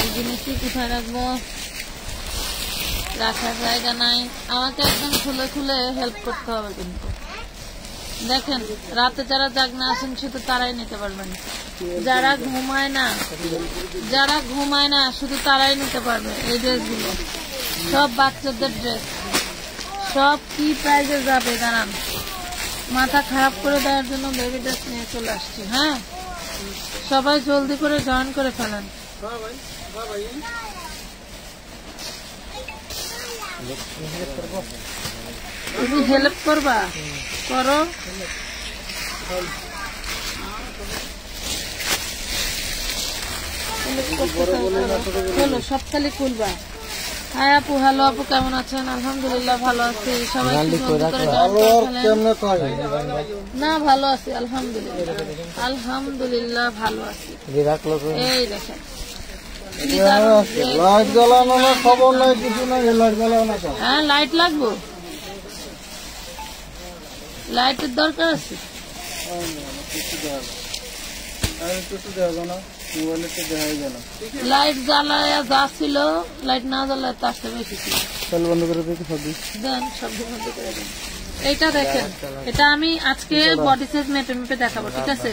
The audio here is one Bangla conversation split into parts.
এই জিনিসটি কোথায় রাখবো, রাখার জায়গা নাই। আমাকে একদম খুলে খুলে হেল্প করতে হবে কিন্তু। দেখেন, রাতে যারা জাগনা আছেন শুধু তারাই নিতে পারবেন, যারা ঘুমায় না শুধু তারাই নিতে পারবে। এই ড্রেসগুলো সব বাচ্চাদের ড্রেস, সব কি প্রাইজে যাবে দাঁড়ান, মাথা খারাপ করে দেওয়ার জন্য বেবি ড্রেস নিয়ে চলে আসছি। হ্যাঁ, সবাই জলদি করে জয়েন করে ফেলেন। তুমি হেল্প করবা, করো। চলো সব খালি খুলবা। হাই আপু, হ্যালো আপু, কেমন আছেন? আলহামদুলিল্লাহ ভালো আছি। সবাই না ভালো আছি, আলহামদুলিল্লাহ ভালো আছি। এই দেখেন, হ্যাঁ লাইট লাগবো, লাইটের দরকার আছে। লাইট জ্বালায় যা ছিল, লাইট না জ্বালায় তার চেয়ে বেশি ছিল। বন্ধ করে দেন, শব্দ বন্ধ করে দেন। এইটা দেখেন, এটা আমি আজকে বডি সাইজ মেপে মেপে দেখাবো, ঠিক আছে?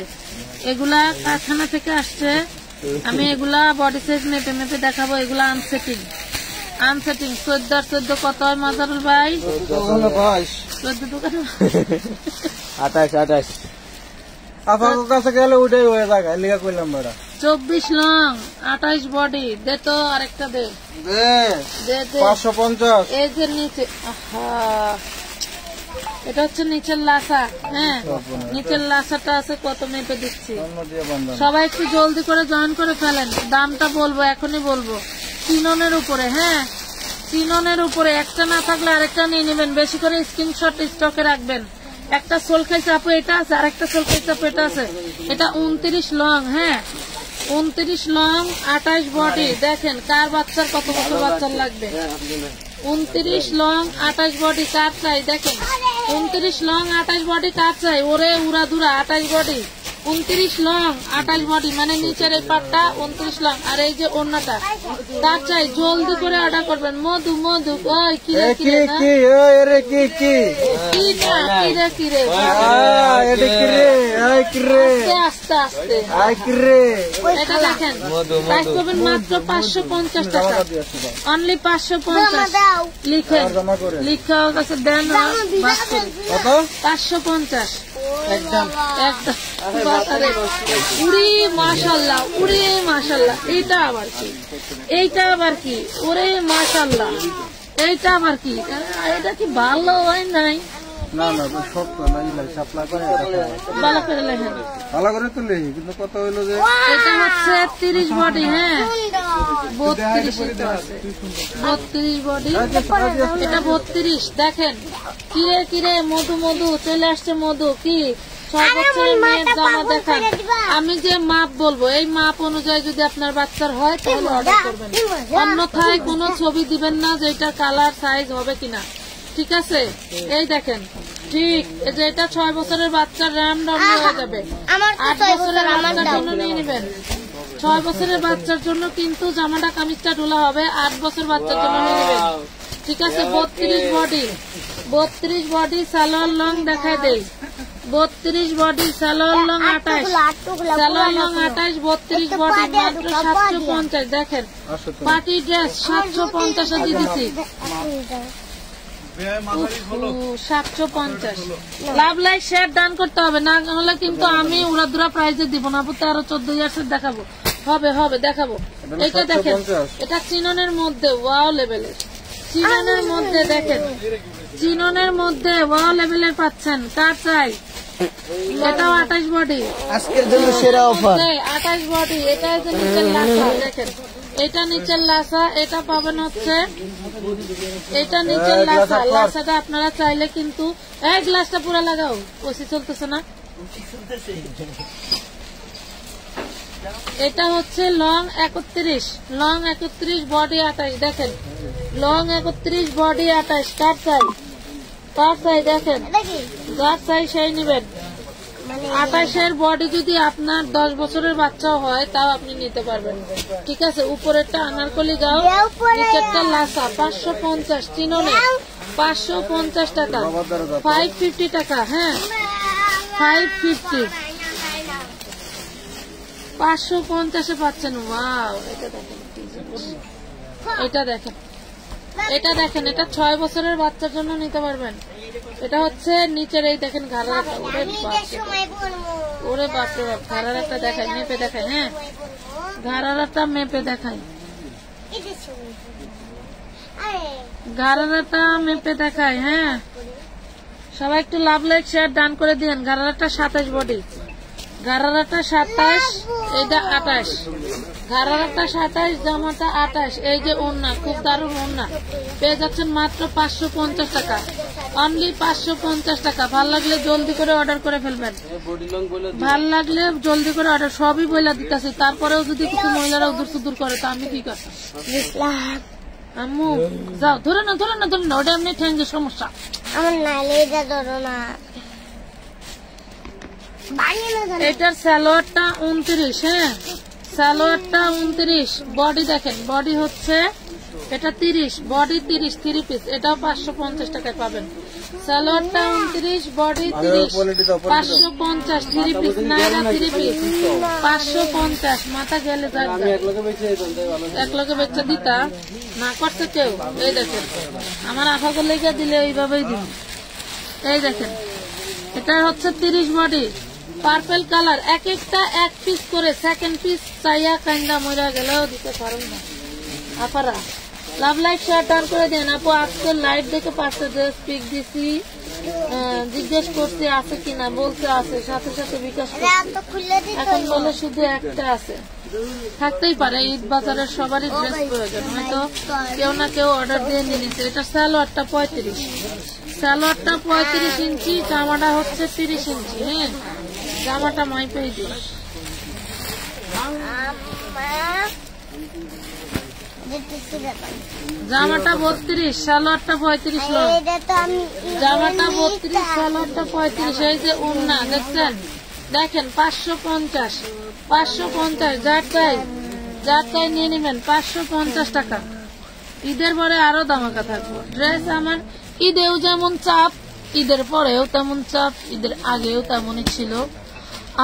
এগুলা কারখানা থেকে আসছে, আমি এগুলা বডি সাইজ মেপে মেপে দেখাবো। এগুলা আনসেটিং 14 কত হয় মাজারুল ভাই? 14 দোকানে 28 আপনার কাছে গেলে ওটাই হয়ে যায়, লিখা কইলাম বড় 24 লং 28 বডি। দে তো আরেকটা দে, 550। এই যে নিচে, এটা হচ্ছে নিচের লাসা। হ্যাঁ, নিচের লাসাটা আছে, কত মেপে দিচ্ছি। সবাই একটু জলদি করে জয়েন করে ফেলেন। দামটা বলবো, এখনই বলবো। চিননের উপরে, হ্যাঁ চিননের উপরে, একটা না থাকলে আরেকটা নিয়ে নেবেন। বেশি করে স্ক্রিনশট স্টকে রাখবেন। একটা সোল খাইছে আপু এটা আছে, আর একটা সোল খাইছে আপু এটা আছে। এটা 29 লং, হ্যাঁ 29 লং 28 বডি। দেখেন কার বাচ্চার কত বছর বাচ্চার লাগবে। 29 লং 28 বডি কার চাই? দেখেন 29 লং 28 বডি কার চাই? ওরে উড়াধুরা 28 বডি, 29 লং 28 বডি, মানে নিচের এই পাটটা 29 লং, আর এই যে ওড়নাটা কার চাই? জলদি করে অর্ডার করবেন। মধু ওই কিরে কিরে না এরে কি কি কি না কিরে কিরে আস্তে আস্তে এটা দেখেন, প্রাইস পাবেন মাত্র 550 টাকা, অনলি 550। লিখেন, লিখে কাছে দেন 550 একদম একদম। উড়ি মাশাল্লাহ, উড়ি মাশাল্লাহ। এইটা আবার কি? এইটা আবার কি? ওরে মাশাল্লাহ, এইটা আবার কি? এটা কি ভালো হয় নাই? না না শক্ত নাই, সাপ্লাই করে ভালো করে লেখেন, ভালো করে তো লেখি, কিন্তু কত হইলো যে এটা হচ্ছে 30 বডি। হ্যাঁ 32 বডি, এটা 32। দেখেন কিরে কিরে মধু চলে আসছে। মধু কি 6 বছরের মেয়ের জামা দেখান। আমি যে মাপ বলবো এই মাপ অনুযায়ী যদি আপনার বাচ্চার হয় তাহলে অর্ডার করবেন, অন্যথায় কোনো ছবি দিবেন না যে এটা কালার সাইজ হবে কিনা, ঠিক আছে? এই দেখেন, ঠিক এই যে এটা 6 বছরের বাচ্চার র্যাম ডাউন হয়ে যাবে। 8 বছরের বাচ্চার জন্য নিয়ে নেবেন। 6 বছরের বাচ্চার জন্য কিন্তু জামাটা কামিজটা ঢোলা হবে, 8 বছর বাচ্চার জন্য নিয়ে নেবেন, ঠিক আছে? 32 বডি সালোয়ার লং দেখায় দেই। 32 body salwar long 28, salwar long 28, 32 body মাত্র 750। দেখেন পার্টি ড্রেস 750 দিয়ে দিচ্ছি, 750। লাভ লাইক শেয়ার ডান করতে হবে, না হলে কিন্তু আমি উড়াদুরা প্রাইজে দিব না। 13-14 সেট দেখাবো, হবে দেখাবো। এটা দেখেন, এটা চিননের মধ্যে ওয়াও লেভেলের, চিননের মধ্যে দেখেন, চিননের মধ্যে ওয়াও লেভেলের পাচ্ছেন। কার চাই? এটাও 28 বডি, আজকের জন্য সেরা অফার 28 বডি। এটা যে নিচের লাসা দেখেন, এটা নিচের লাসা, এটা পাবেন হচ্ছে এটা নিচের লাসা। লাসাটা আপনারা চাইলে কিন্তু এই গ্লাসটা পুরো লাগাও, ওসি চলতেছে না। এটা হচ্ছে লং 31, লং 31 বডি 28। দেখেন লং 31 বডি 28। কার চাই? কার চাই? দেখেন যার চাই সেই নেবেন। 28-এর বডি যদি আপনার 10 বছরের বাচ্চাও হয় তাও আপনি নিতে পারবেন। ঠিক আছে, উপরেরটা আনারকলি গাও, নিচেরটা লাসা। 550 চিননে, 550 টাকা, 550 টাকা। হ্যাঁ 550, 550-এ পাচ্ছেন। ওয়াও, এটা দেখেন, এটা দেখেন, এটা দেখেন, এটা 6 বছরের বাচ্চার জন্য নিতে পারবেন। এটা হচ্ছে নিচের এই দেখেন ঘাড়ার একটা, ওরে বাপরে বাপ, ঘাড়ার একটা দেখায়, মেপে দেখায়। হ্যাঁ ঘাড়ার একটা মেপে দেখায়, ঘাড়ার একটা মেপে দেখায়। হ্যাঁ সবাই একটু লাভ লাইক শেয়ার ডান করে দিন। ঘাড়ার একটা 27 বডি, ঘাড়ার একটা 27, এইটা 28, ঘাড়ার একটা 27, জামাটা 28। এই যে ওড়না, খুব দারুণ ওড়না, পেয়ে যাচ্ছেন মাত্র 550 টাকা, অনলি 550 টাকা। ভাল লাগলে জলদি করে অর্ডার করে ফেলবেন, ভাল লাগলে জলদি করে অর্ডার। সবই বইলা দিতেছি, তারপরেও যদি কিছু মহিলারা উদুর সুদুর করে তো আমি কি করতাম? আম্মু যাও, ধরে না, ধরে না, ধরে না, ওটা এমনি ঠেঙ্গে সমস্যা আমার নাইলে এটা ধরো না। এটার সালোয়ারটা 29। হ্যাঁ সালোয়ারটা 29, বডি দেখেন, বডি হচ্ছে এটা 30, বডি 30, 3 পিস। এটাও 550 টাকায় পাবেন। সালোয়ারটা 29, বডি 30, 550, 3 পিস, নাইরা 3 পিস, 550। মাথা গেলে এক লগে বেচা দিতা না করছে কেউ। এই দেখেন আমার আফাকে লেগে দিলে ওইভাবেই দিন। এই দেখেন এটা হচ্ছে 30 বডি, পার্পল কালার, এক একটা 1 পিস করে। সেকেন্ড পিস চাইয়া কান্দা মরা গেলেও দিতে পারুন না আপারা। লাভ লাইক শেয়ার টান করে দেন। আপু আজকে লাইভ দেখে পারছে যে পিক দিছি, জিজ্ঞেস করতে আছে কিনা, বলতে আছে, সাথে সাথে বিকাশ এখন বলে শুধু একটা আছে। থাকতেই পারে, ঈদ বাজারের সবারই ড্রেস প্রয়োজন, হয়তো কেউ না কেউ অর্ডার দিয়ে নিয়ে নিচ্ছে। এটা সালোয়ারটা 35, সালোয়ারটা 35 ইঞ্চি, জামাটা হচ্ছে 30 ইঞ্চি। হ্যাঁ জামাটা মাইপেই দিস। জামাটা 32, সালোয়ারটা 35, জামাটা 32, সালোয়ারটা 35। এই যে ওড়না দেখছেন, দেখেন 550, 550, যার চাই নিয়ে নেবেন, 550 টাকা। ঈদের পরে আরো দামাকা থাকবো। ড্রেস আমার ঈদেও যেমন চাপ, ঈদের পরেও তেমন চাপ, ঈদের আগেও তেমনই ছিল।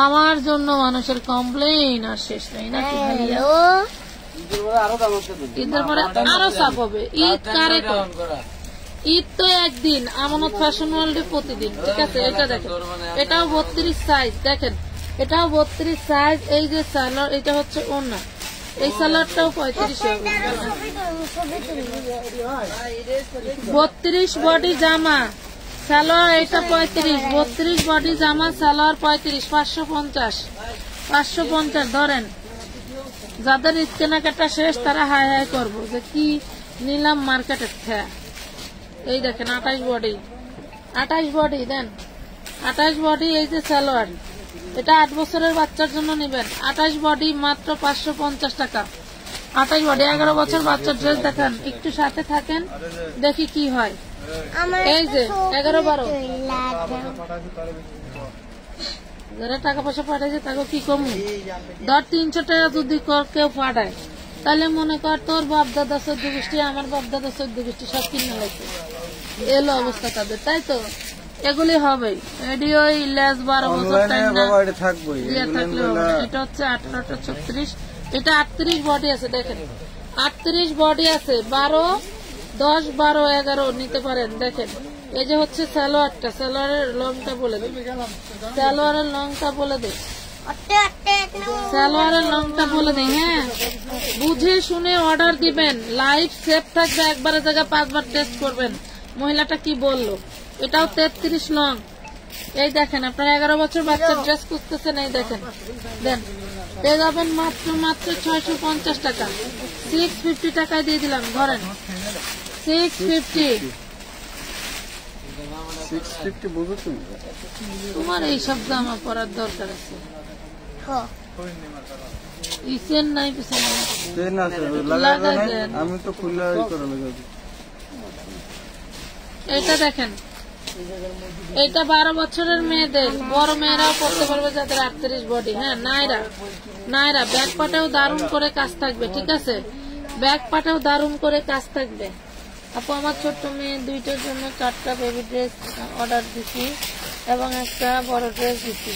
আমার জন্য মানুষের কমপ্লেইন আর শেষ নেই নাকি ভাইয়া? ঈদের পরে আরো চাপ হবে। ঈদ কারে, ঈদ তো একদিন, আমানত ফ্যাশন ওয়ার্ল্ডে প্রতিদিন। ঠিক আছে, এটা দেখেন, এটাও 32 সাইজ, দেখেন এটাও 32 সাইজ। এই যে সালোয়ার, এটা হচ্ছে ওড়না, এই সালোয়ারটাও 35 হবে। 32 বডি জামা, সালোয়ার এটা 35, 32 বডি জামা, সালোয়ার 35, 550, 550 ধরেন। যাদের ঈদ কেনাকাটা শেষ তারা হাই হাই করবো যে কি নিলাম মার্কেটের থেকে। এই দেখেন 28 বডি, 28 বডি দেন, 28 বডি। এই যে সালোয়ার, এটা 8 বছরের বাচ্চার জন্য নেবেন। 28 বডি মাত্র 550 টাকা। 28 বডি, 11 বছর বাচ্চার ড্রেস দেখান, একটু সাথে থাকেন দেখি কি হয়। এই যে 11-12 যারা টাকা পয়সা পাঠাইছে তাকে কি কমু? ধর 300 টাকা যদি কেউ পাঠায়, তাহলে মনে কর তোর বাপ দাদা 14 গোষ্ঠী, আমার বাপ দাদা 14 গোষ্ঠী সব কিনে লাগছে, এলো অবস্থা তাদের, তাই তো? এগুলি হবে এডিও লেস 12 বছর টাইম না থাকবে। এটা হচ্ছে 18টা 36, এটা 38 বডি আছে, দেখেন 38 বডি আছে। 12, 10, 12, 11 নিতে পারেন। দেখেন এই যে হচ্ছে সালোয়ারটা, সালোয়ারের লংটা বলে দে, সালোয়ারের লংটা বলে দে, সালোয়ারের লংটা বলে দে। হ্যাঁ বুঝে শুনে অর্ডার দিবেন, লাইভ সেভ থাকবে, একবারের জায়গায় 5 বার টেস্ট করবেন মহিলাটা কি বললো। এটাও 33 লং। এই দেখেন আপনারা 11 বছর বাচ্চার ড্রেস খুঁজতেছেন, এই দেখেন দেন, পেয়ে যাবেন মাত্র 650 টাকা। 650 টাকায় দিয়ে দিলাম, ধরেন 650। তোমার এইসব জামা পরার দরকার আছে? নাই আমি তো এটা দেখেন এইটা 12 বছরের মেয়েদের, বড় মেয়েরাও পড়তে পারবে যাদের 38 বডি। হ্যাঁ, নাইরা ব্যাক পাটেও দারুণ করে কাজ থাকবে, ঠিক আছে? ব্যাক পাটেও দারুণ করে কাজ থাকবে। আপু আমার ছোট্ট মেয়ে দুইটার জন্য 4টা বেবি ড্রেস অর্ডার দিছি এবং একটা বড় ড্রেস দিছি।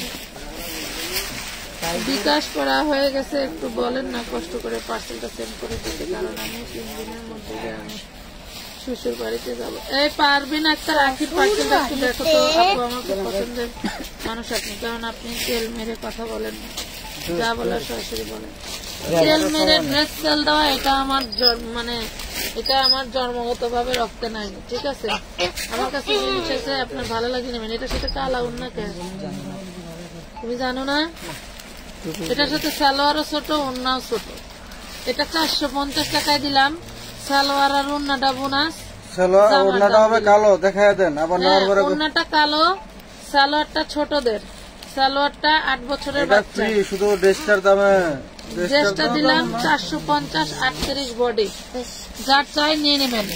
বিকাশ করা হয়ে গেছে, একটু বলেন না কষ্ট করে পার্সেলটা সেন্ড করে দিতে, কারণ আমি 3 দিনের মধ্যে আমি শ্বশুর বাড়িতে যাবো। এই পারবেন একটা রাখির পার্সেলটা একটু দেখো তো আপু, আমার খুব পছন্দের মানুষ আপনি, কারণ আপনি তেল মেরে কথা বলেন না, যা বলার সরাসরি বলেন। তেল মেরে ড্রেস সেল দেওয়া এটা আমার মানে এটা আমার জন্মগত ভাবে রক্তে নাই, ঠিক আছে? আমার কাছে জিনিস আছে, আপনার ভালো লাগে নেবেন। এটার সাথে কালা উন্না কে তুমি জানো না? এটার সাথে সালোয়ারও ছোট, উন্নাও ছোট। এটা 450 টাকায় দিলাম, সালোয়ার আর উন্নাটা বোনাস। ওড়নাটা হবে কালো, দেখায় দেন আবার। উন্নাটা কালো, সালোয়ারটা ছোটদের, সালোয়ারটা 8 বছরের বাচ্চা। শুধু ড্রেসটার দামে ড্রেসটা দিলাম 450, 38 বডি। যার চাই নিয়ে নেবেন।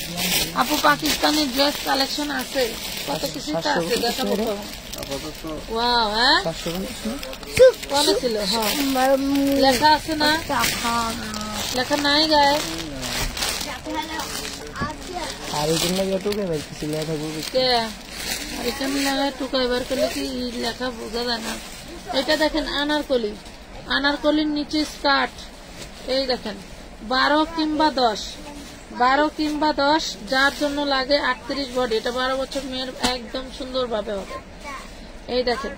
আপু পাকিস্তানি ড্রেস কালেকশন আছে, কত কিছু আছে, দেখাবো তো। ওয়াও, হ্যাঁ কত ছিল? হ্যাঁ লেখা আছে না? লেখা নাই গায়ে। আর এখানে লাগায় টুকা এবার করলে কি লেখা বোঝা যায় না। এটা দেখেন আনারকলি, আনারকলির নিচে স্কার্ট। এই দেখেন 12 কিংবা 10, যার জন্য লাগে 38 বডি। এটা 12 বছর মেয়ের একদম সুন্দর ভাবে হবে। এই দেখেন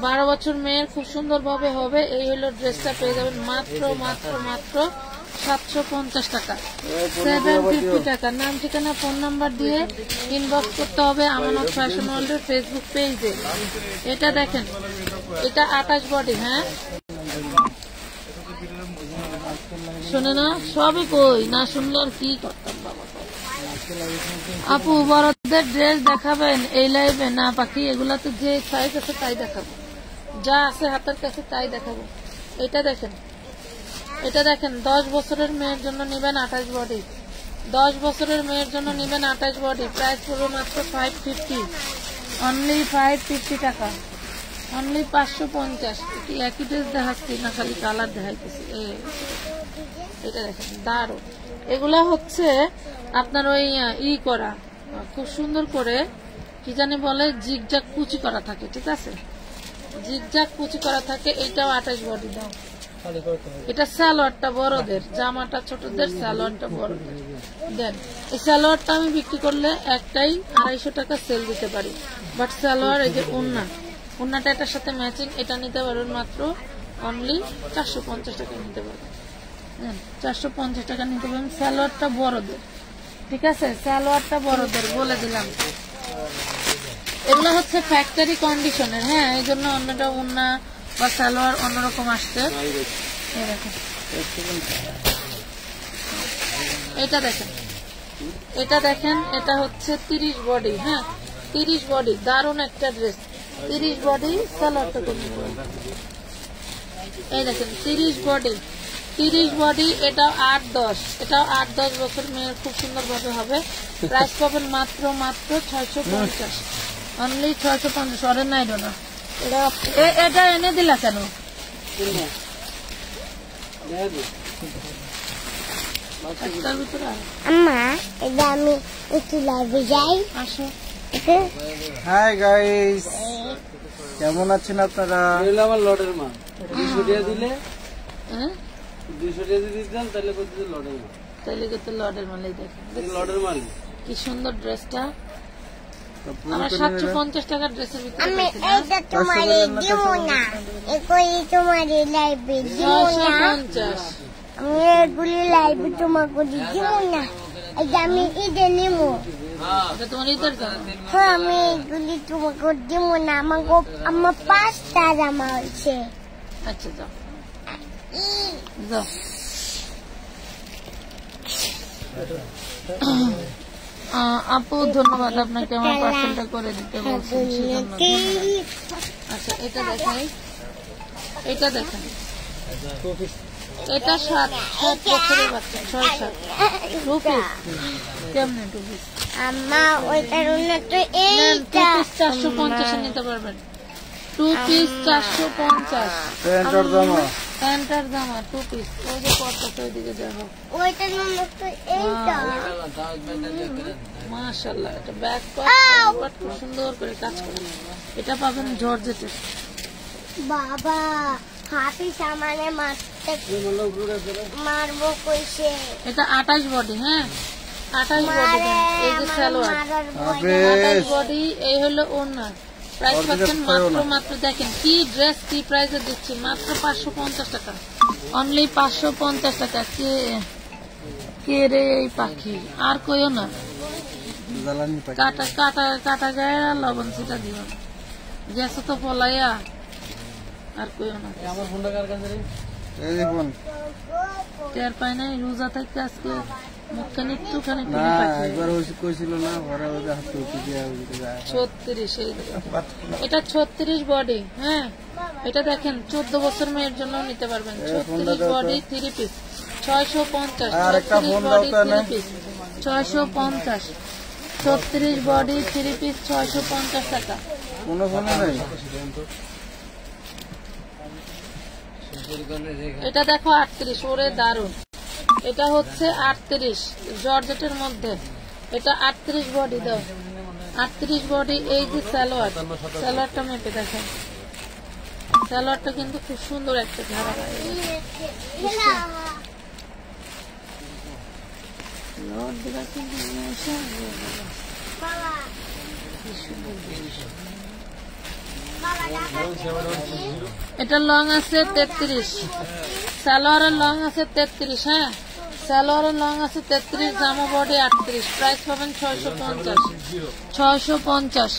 12 বছর মেয়ের খুব সুন্দর ভাবে হবে। এই হলো ড্রেসটা, পেয়ে যাবেন মাত্র 750 টাকা, 750 টাকা। নাম ঠিকানা ফোন নাম্বার দিয়ে ইনবক্স করতে হবে আমানত ফ্যাশন ওয়ার্ল্ডের ফেসবুক পেজে। এটা দেখেন, এটা 28 বডি। হ্যাঁ শুনে না, সবই কই না, শুনলে আর কি করতাম বাবা। আপু বড়দের ড্রেস দেখাবেন এই লাইভে? না পাখি, এগুলাতে যে সাইজ আছে তাই দেখাবো, যা আছে হাতের কাছে তাই দেখাবো। এটা দেখেন, 10 বছরের মেয়ের জন্য নিবেন 28 বডি, 10 বছরের মেয়ের জন্য নিবেন 28 বডি। প্রাইস পড়বে মাত্র 550, অনলি 550 টাকা, অনলি 550। একই ড্রেস দেখাচ্ছি না, খালি কালার দেখাইতেছি। এটা দেখেন দারুণ। এগুলা হচ্ছে আপনার ওই করা খুব সুন্দর করে, কি জানি বলে, জিগজাগ কুচি করা থাকে, ঠিক আছে? জিগজাগ কুচি করা থাকে। এইটাও 28 বডি দাও। এটা সালোয়ারটা বড়দের, জামাটা ছোটদের, সালোয়ারটা বড়দের দেন। এই সালোয়ারটা আমি বিক্রি করলে একটাই 250 টাকা সেল দিতে পারি, বাট সালোয়ার এই যে উন্নাটা এটার সাথে ম্যাচিং, এটা নিতে পারবেন মাত্র অনলি 450 টাকা নিতে পারবেন। 450 টাকা নিতে পারবেন। সালোয়ারটা বড়দের, ঠিক আছে? সালোয়ারটা বড়দের বলে দিলাম। এগুলো হচ্ছে ফ্যাক্টরি কন্ডিশনের। হ্যাঁ, এই জন্য অন্যটা উন্না বা সালোয়ার অন্যরকম আসছে। এটা দেখেন, এটা হচ্ছে 30 বডি। হ্যাঁ 30 বডি, দারুণ একটা ড্রেস। 30 বডি, সালোয়ারটা কমে। এই দেখেন 30 বডি, এটাও 8-10, এটাও 8-10 বছর মেয়ের খুব সুন্দর ভাবে হবে। প্রাইস পাবেন মাত্র 650, অনলি 650। অরেন নাই না, এটা এনে দিলা কেন? আম্মা এটা আমি একটু লাইভে যাই। আসো। হাই গাইস, কেমন আছেন আপনারা? আমার লটের মা 200 টাকা দিলে, হ্যাঁ 200 টাকা দিয়ে দিতাম, তাহলে কত লটের মা, তাহলে কত লটের মালই দেখেন, লটের মাল। কি সুন্দর ড্রেসটা। আমার 750 টাকার ড্রেসের ভিতরে আমি এইটা তোমার দিব না, একই তোমার লাইভে দিব না। 650 আমি এগুলি লাইভে তোমাকে দিব না, এটা আমি ঈদে নিব। এটা তোমার ঈদের জন্য? হ্যাঁ, আমি এগুলি তোমাকে দিব না। আমার 5টা জামা হয়েছে। আচ্ছা যাও যাও। আপু ধন্যবাদ আপনাকে আমার পার্সেলটা করে দিতে বলছেন। আচ্ছা এটা দেখেন, এটা 7 বছরের বাচ্চা, 6-7 রুপিস। কেমনে 2 পিস? আম্মা ওইটার উন্নত নেন, টু এইটা পিস 450 নিতে পারবেন। Two piece 450। প্যান্টার জামা প্যান্টার জামা টু পিস। ওই যে পড়তেছে ওইদিকে দেখো। ওইটার উন্নত এইটা মাশাআল্লাহ, এটা ব্যাক পার্ট খুব সুন্দর করে কাজ করে। এটা পাবেন জর্জেটের। বাবা হাতি সামানে মারতে মারবো কইছে এটা 28 বডি। হ্যাঁ 28 বডি। মারে এই যে সালোয়ার মারার আবে 28 বডি। এই হলো ওড়না। প্রাইস পাচ্ছেন মাত্র দেখেন কি ড্রেস কি প্রাইসে দিচ্ছি, মাত্র 550 টাকা। অনলি 550 টাকা। কে রে এই পাখি? আর কইও না, জ্বালানি পাখি কাটা কাটা কাটা গায়ে আর লবণ সেটা দিও না। গেছে তো পলাইয়া, আর কইও না। আমার ফোনটা কার কাছে রে? এই দেখুন টের পাই নাই রোজা থাকতে আজকে মুখখানি একটুখানি না একবার কইছিল না ঘরে ওদের হাতে উঠে দিয়ে ওদিকে যায় 36। এই দেখো। এটা 36 বডি। হ্যাঁ এটা দেখেন 14 বছর মেয়ের জন্য নিতে পারবেন। 36 বডি 3 পিস 650। আর একটা 36 ফোন বডি দাও তো 3 পিস 650। 36 বডি 3 পিস 650 টাকা। কোনো ফোনে নেই এটা দেখো 38। ওরে দারুন। এটা হচ্ছে 38 জর্জেটের মধ্যে। এটা 38 বডি দাও। 38 বডি। এই যে সালোয়ার, সালোয়ারটা মেপে দেখেন। সালোয়ারটা কিন্তু খুব সুন্দর একটা ধারা। বাবা বাবা এটা লং আছে 33। সালোয়ারের লং আছে 33। হ্যাঁ সালোয়ারের লং আছে 33, জামা বডি 38। প্রাইস পাবেন 650। 650।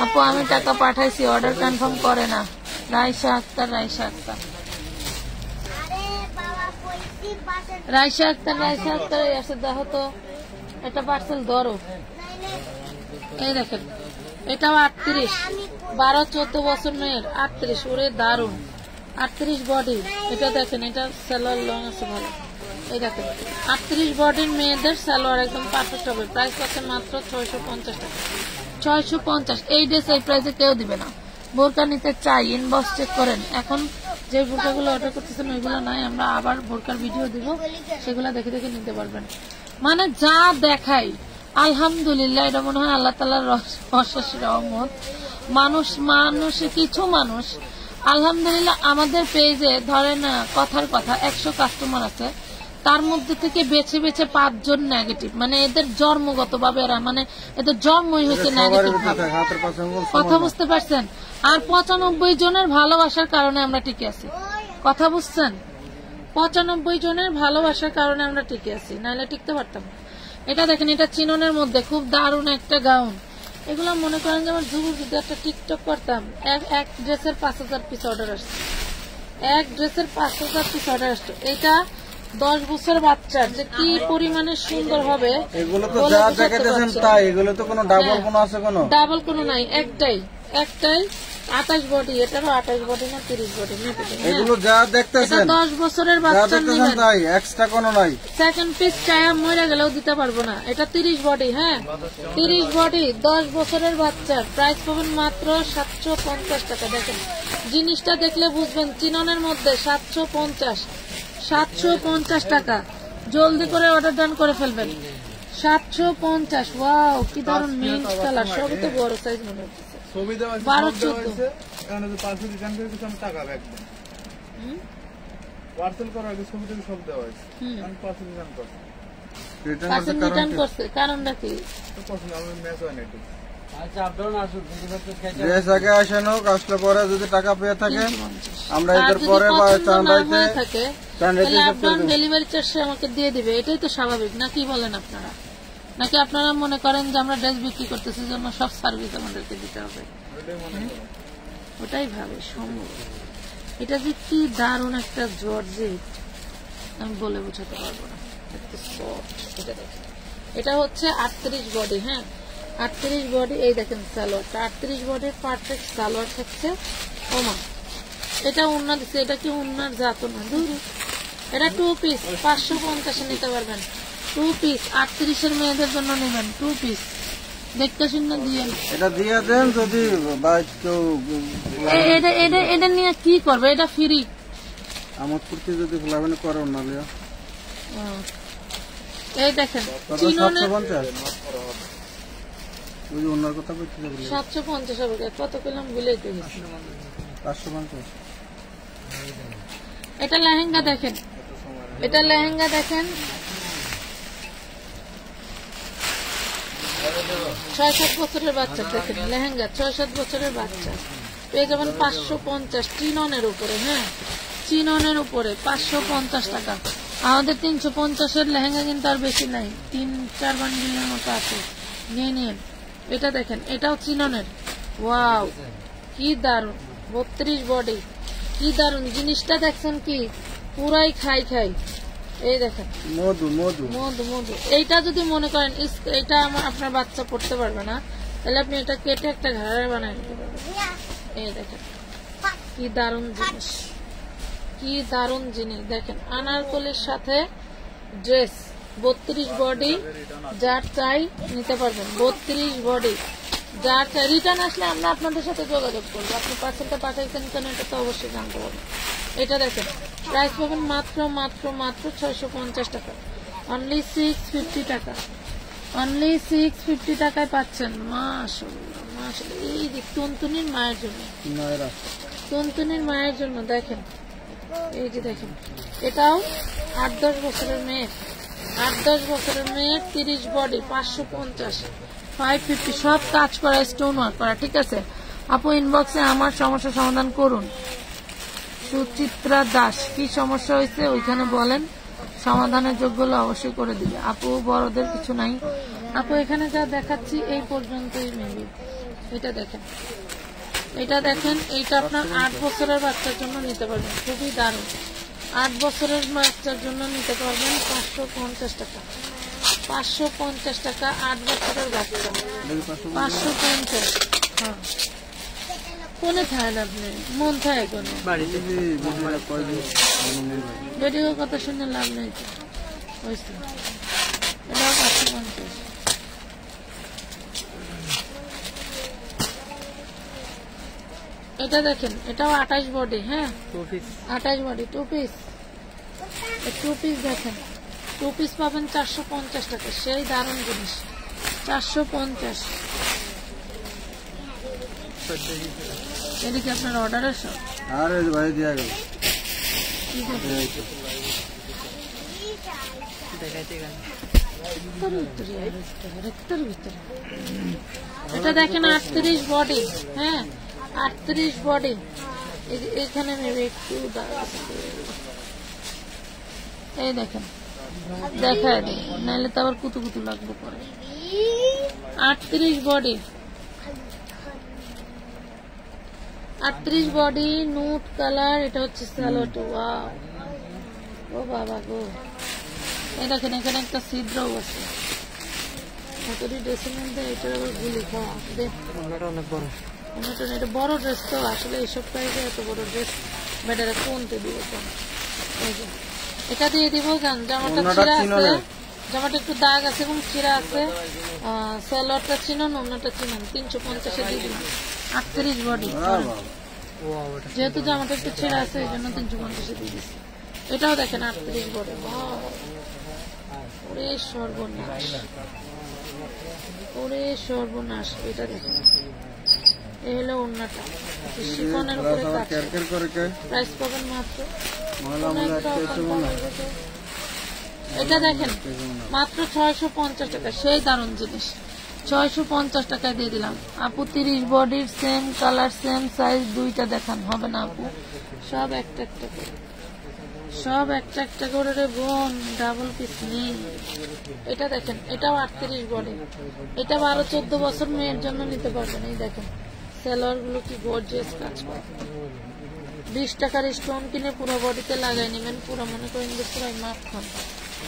আপু আমি টাকা পাঠাইছি, অর্ডার কনফার্ম করে না। রাইসা আক্তার, রাইসা আক্তার, আরে বাবা কইছি পাশে রাইসা আক্তার, রাইসা আক্তার এসে দেখো তো। এটা পার্সেল ধরো। এই দেখেন এটাও 38। 12-14 বছর মেয়ের 38। ওরে দারুন। 38 বডি। এটা দেখেন এটা সালোয়ার লং আছে ভালো। এই দেখেন 38 বডির মেয়েদের সালোয়ার একদম পারফেক্ট হবে। প্রাইস পাচ্ছে মাত্র 650 টাকা। 650। এই ড্রেস এই প্রাইসে কেউ দিবে না। বোরকা নিতে চাই ইনবক্স চেক করেন। এখন যে বোরকাগুলো অর্ডার করতেছেন ওইগুলো নাই, আমরা আবার বোরকার ভিডিও দিব, সেগুলো দেখে দেখে নিতে পারবেন। মানে যা দেখাই আলহামদুলিল্লাহ, এটা মনে হয় আল্লাহ তাআলার অশেষ রহমত। মানুষ কিছু মানুষ আলহামদুলিল্লাহ আমাদের পেজে ধরেন কথার কথা 100 কাস্টমার আছে, তার মধ্যে থেকে বেছে বেছে 5 জন নেগেটিভ। মানে এদের জন্মগত ভাবে এরা মানে এদের জন্মই হচ্ছে নেগেটিভ ভাবে। কথা বুঝতে পারছেন? আর 95 জনের ভালোবাসার কারণে আমরা টিকে আছি। কথা বুঝছেন? 95 জনের ভালোবাসার কারণে আমরা টিকে আছি, নাহলে টিকতে পারতাম না। এটা দেখেন এটা চিননের মধ্যে খুব দারুণ একটা গাউন। এগুলো মনে করেন যে আমার যুবক যদি একটা টিকটক করতাম, এক ড্রেসের 5000 পিস অর্ডার আসতো। এক ড্রেসের 5000 পিস অর্ডার আসতো। এটা 10 বছর বাচ্চার যে কি পরিমাণে সুন্দর হবে। এগুলো তো যা দেখাতেছেন তাই, এগুলো তো কোনো ডাবল কোনো আছে কোনো? ডাবল কোনো নাই, একটাই 28 বডি। এটারও 28 বডি না 30 বডি। এগুলো যা দেখতেছেন 10 বছরের যা বাচ্চা দেখতেছেন নেবেন। তাই, এক্সট্রা কোনো নাই। সেকেন্ড পিস চায়া মরে গেলেও দিতে পারবো না। এটা 30 বডি। হ্যাঁ 30 বডি 10 বছরের বাচ্চার। প্রাইস পাবেন মাত্র 750 টাকা। দেখেন জিনিসটা দেখলে বুঝবেন চিননের মধ্যে 750 টাকা। জলদি করে অর্ডার ডান করে ফেলবেন। 750। ওয়াও কি দারুণ মিন্ট কালার। সবই তো বড় সাইজ মনে হচ্ছে। 12-14 পার্সেল রিটার্ন করে কিছু আমি টাকা ব্যাক দেব। পার্সেল করার আগে ছবি থেকে সব দেওয়া হয়েছে। আমি পার্সেল রিটার্ন করছি। রিটার্ন করছে কারণটা কি? তো পছন্দ আমার ম্যাচ হয় না একটু। আচ্ছা আপনারা আসুন, ড্রেস আগে আসেন হোক, আসলে পরে যদি টাকা পেয়ে থাকে 350 আমরা আর এদের যদি পরে বা পছন্দ না চান্দাইতে হয়ে থাকে চান্দাইতে তাহলে হিসাব আপনার করে দেব। ডেলিভারি চার্জ সে আমাকে দিয়ে দিবে। এটাই তো স্বাভাবিক, নাকি বলেন আপনারা? নাকি আপনারা মনে করেন যে আমরা ড্রেস বিক্রি করতেছি জন্য সব সার্ভিস আমাদেরকে দিতে হবে? ওটাই ভাবে সম্ভব। এটা যে কি দারুণ একটা জর্জেট আমি বলে বোঝাতে পারবো না। এত সফট। এটা দেখেন এটা হচ্ছে 38 বডি। হ্যাঁ 38 বডি। এই দেখেন সালোয়ারটা 38 বডির পারফেক্ট সালোয়ার থাকছে। ওমা এটা উন্না দিচ্ছে। এটা কি উন্নার জাত না? ধরু এটা 2 পিস 550 নিতে পারবেন। টু পিস 38-এর মেয়েদের জন্য নেবেন, 2 পিস দেখতে শুনে দিয়ে। এটা দিয়ে দেন যদি কেউ এটা নিয়ে কি করবে? এটা ফ্রি। আমার কুর্তি যদি খোলাবেন করো না লিয়া। এই দেখেন 750 হবে। কত কিলাম ভুলে গেছি। 550। এটা লেহেঙ্গা দেখেন, এটা লেহেঙ্গা দেখেন 6-7 বছরের বাচ্চা। দেখেন লেহেঙ্গা 6-7 বছরের বাচ্চা পেয়ে যাবেন 550 চিননের উপরে। হ্যাঁ, চিননের উপরে 550 টাকা। আমাদের 350-এর লেহেঙ্গা কিন্তু আর বেশি নাই, 3-4 বান্ডিলের মতো আছে, নিয়ে নিন। এটা দেখেন, এটাও চিননের। ওয়াও, কি দারুন, 32 বডি, কি দারুন জিনিসটা। দেখছেন কি পুরাই খাই। এই দেখেন মধু মধু মধু মধু। এইটা যদি মনে করেন এটা আপনার বাচ্চা পড়তে পারবে না, তাহলে আপনি এটা কেটে একটা ঘাড়ে বানাই নিতে পারবেন। এই দেখেন কি দারুন জিনিস, কি দারুন জিনিস। দেখেন আনারকলির সাথে ড্রেস, 32 বডি, যার চাই নিতে পারবেন। 32 বডি, যার চাই। রিটার্ন আসলে আমরা আপনাদের সাথে যোগাযোগ করবো। আপনি পার্সেলটা পাঠাইছেন কেন এটা তো অবশ্যই জানতে পারবেন। এটা দেখেন প্রাইস পাবেন মাত্র 650 টাকা, অনলি 650 টাকা, অনলি 650 টাকায় পাচ্ছেন। মাশাআল্লাহ মাশাআল্লাহ। এই যে টুনটুনির মায়ের জন্য, টুনটুনির মায়ের জন্য দেখেন, এই যে দেখেন, এটাও 8-10 বছরের মেয়ে, 8-10 বছরের মেয়ে, 30 বডি, 550, 550, সব কাজ করা, স্টোন ওয়ার্ক করা। ঠিক আছে আপু, ইনবক্সে আমার সমস্যা সমাধান করুন। সুচিত্রা দাস, কি সমস্যা হয়েছে ওইখানে বলেন, সমাধানের যোগ্য হলে অবশ্যই করে দিবে। আপু বড়দের কিছু নাই আপু, এখানে যা দেখাচ্ছি এই পর্যন্তই মেবি। এটা দেখেন, এটা দেখেন, এইটা আপনার 8 বছরের বাচ্চার জন্য নিতে পারবেন, খুবই দারুণ। 8 বছরের বাচ্চার জন্য নিতে পারবেন 550 টাকা, 550 টাকা, 8 বছরের বাচ্চা 550। হ্যাঁ, কোনে থাকেন আপনি? মন থাকে কোনো ভিডিও কথা শুনে লাভ নেই তো। হয়েছে এটাও 550। এটা দেখেন, এটাও 28 বডি। হ্যাঁ 28 বডি, 2 পিস। 2 পিস দেখেন, 2 পিস পাবেন 450 টাকা, সেই দারুণ জিনিস, 450। এটা কি আপনার অর্ডারের সব? আরে ভাই দিয়া গেল। এটা দেখেন 38 বডি। হ্যাঁ 38 বডি। এখানে নেবে একটু, এই দেখেন দেখায় দেয়, নাহলে তো আবার কুতু কুতু লাগবে পরে। 38 বডি, 38 বডি, নুট কালার। এটা হচ্ছে স্যালোট। ওয়াও, ও বাবা গো, এই দেখেন এখানে একটা ছিদ্রও আছে। ড্রেসের মধ্যে এটার আবার গুলি খাওয়া অনেক বড়। এটা বড় ড্রেস তো, আসলে এইসব প্রাইসে এত বড় ড্রেস বেটারে কোনতে দিব? এটা দিয়ে দিব। জামাটা ছিঁড়া আছে, জামাটা একটু দাগ আছে এবং ছিঁড়া আছে। স্যালোয়ারটা চিনুন, অন্যটা চিনুন। 350-এ দিয়ে দিলাম। 38 বডি, যেহেতু জামাটা একটু ছেঁড়া আছে এই জন্য 350-এ দিয়ে দিচ্ছি। এটাও দেখেন 38 বডি। ওরে সর্বনাশ, ওরে সর্বনাশ। এটা দেখেন, এই হলো ওড়নাটা, শিফনের উপরে কাজ। প্রাইস পাবেন মাত্র, এটা দেখেন মাত্র 650 টাকা, সেই দারুণ জিনিস। 650 টাকা দিয়ে দিলাম। আপু 30 বডির, সেম কালার, সেম সাইজ, দুইটা দেখান। হবে না আপু, সব একটা একটা করে, সব একটা একটা করে রে বোন, ডাবল পিস নেই। এটা দেখেন, এটাও 38 বডি। এটা 12-14 বছর মেয়ের জন্য নিতে পারবেন। এই দেখেন সেলার গুলো কি গর্জিয়াস কাজ করে। 20 টাকার স্টোন কিনে পুরো বডিতে লাগাই নেবেন, পুরো মনে করেন যে পুরো মাখন।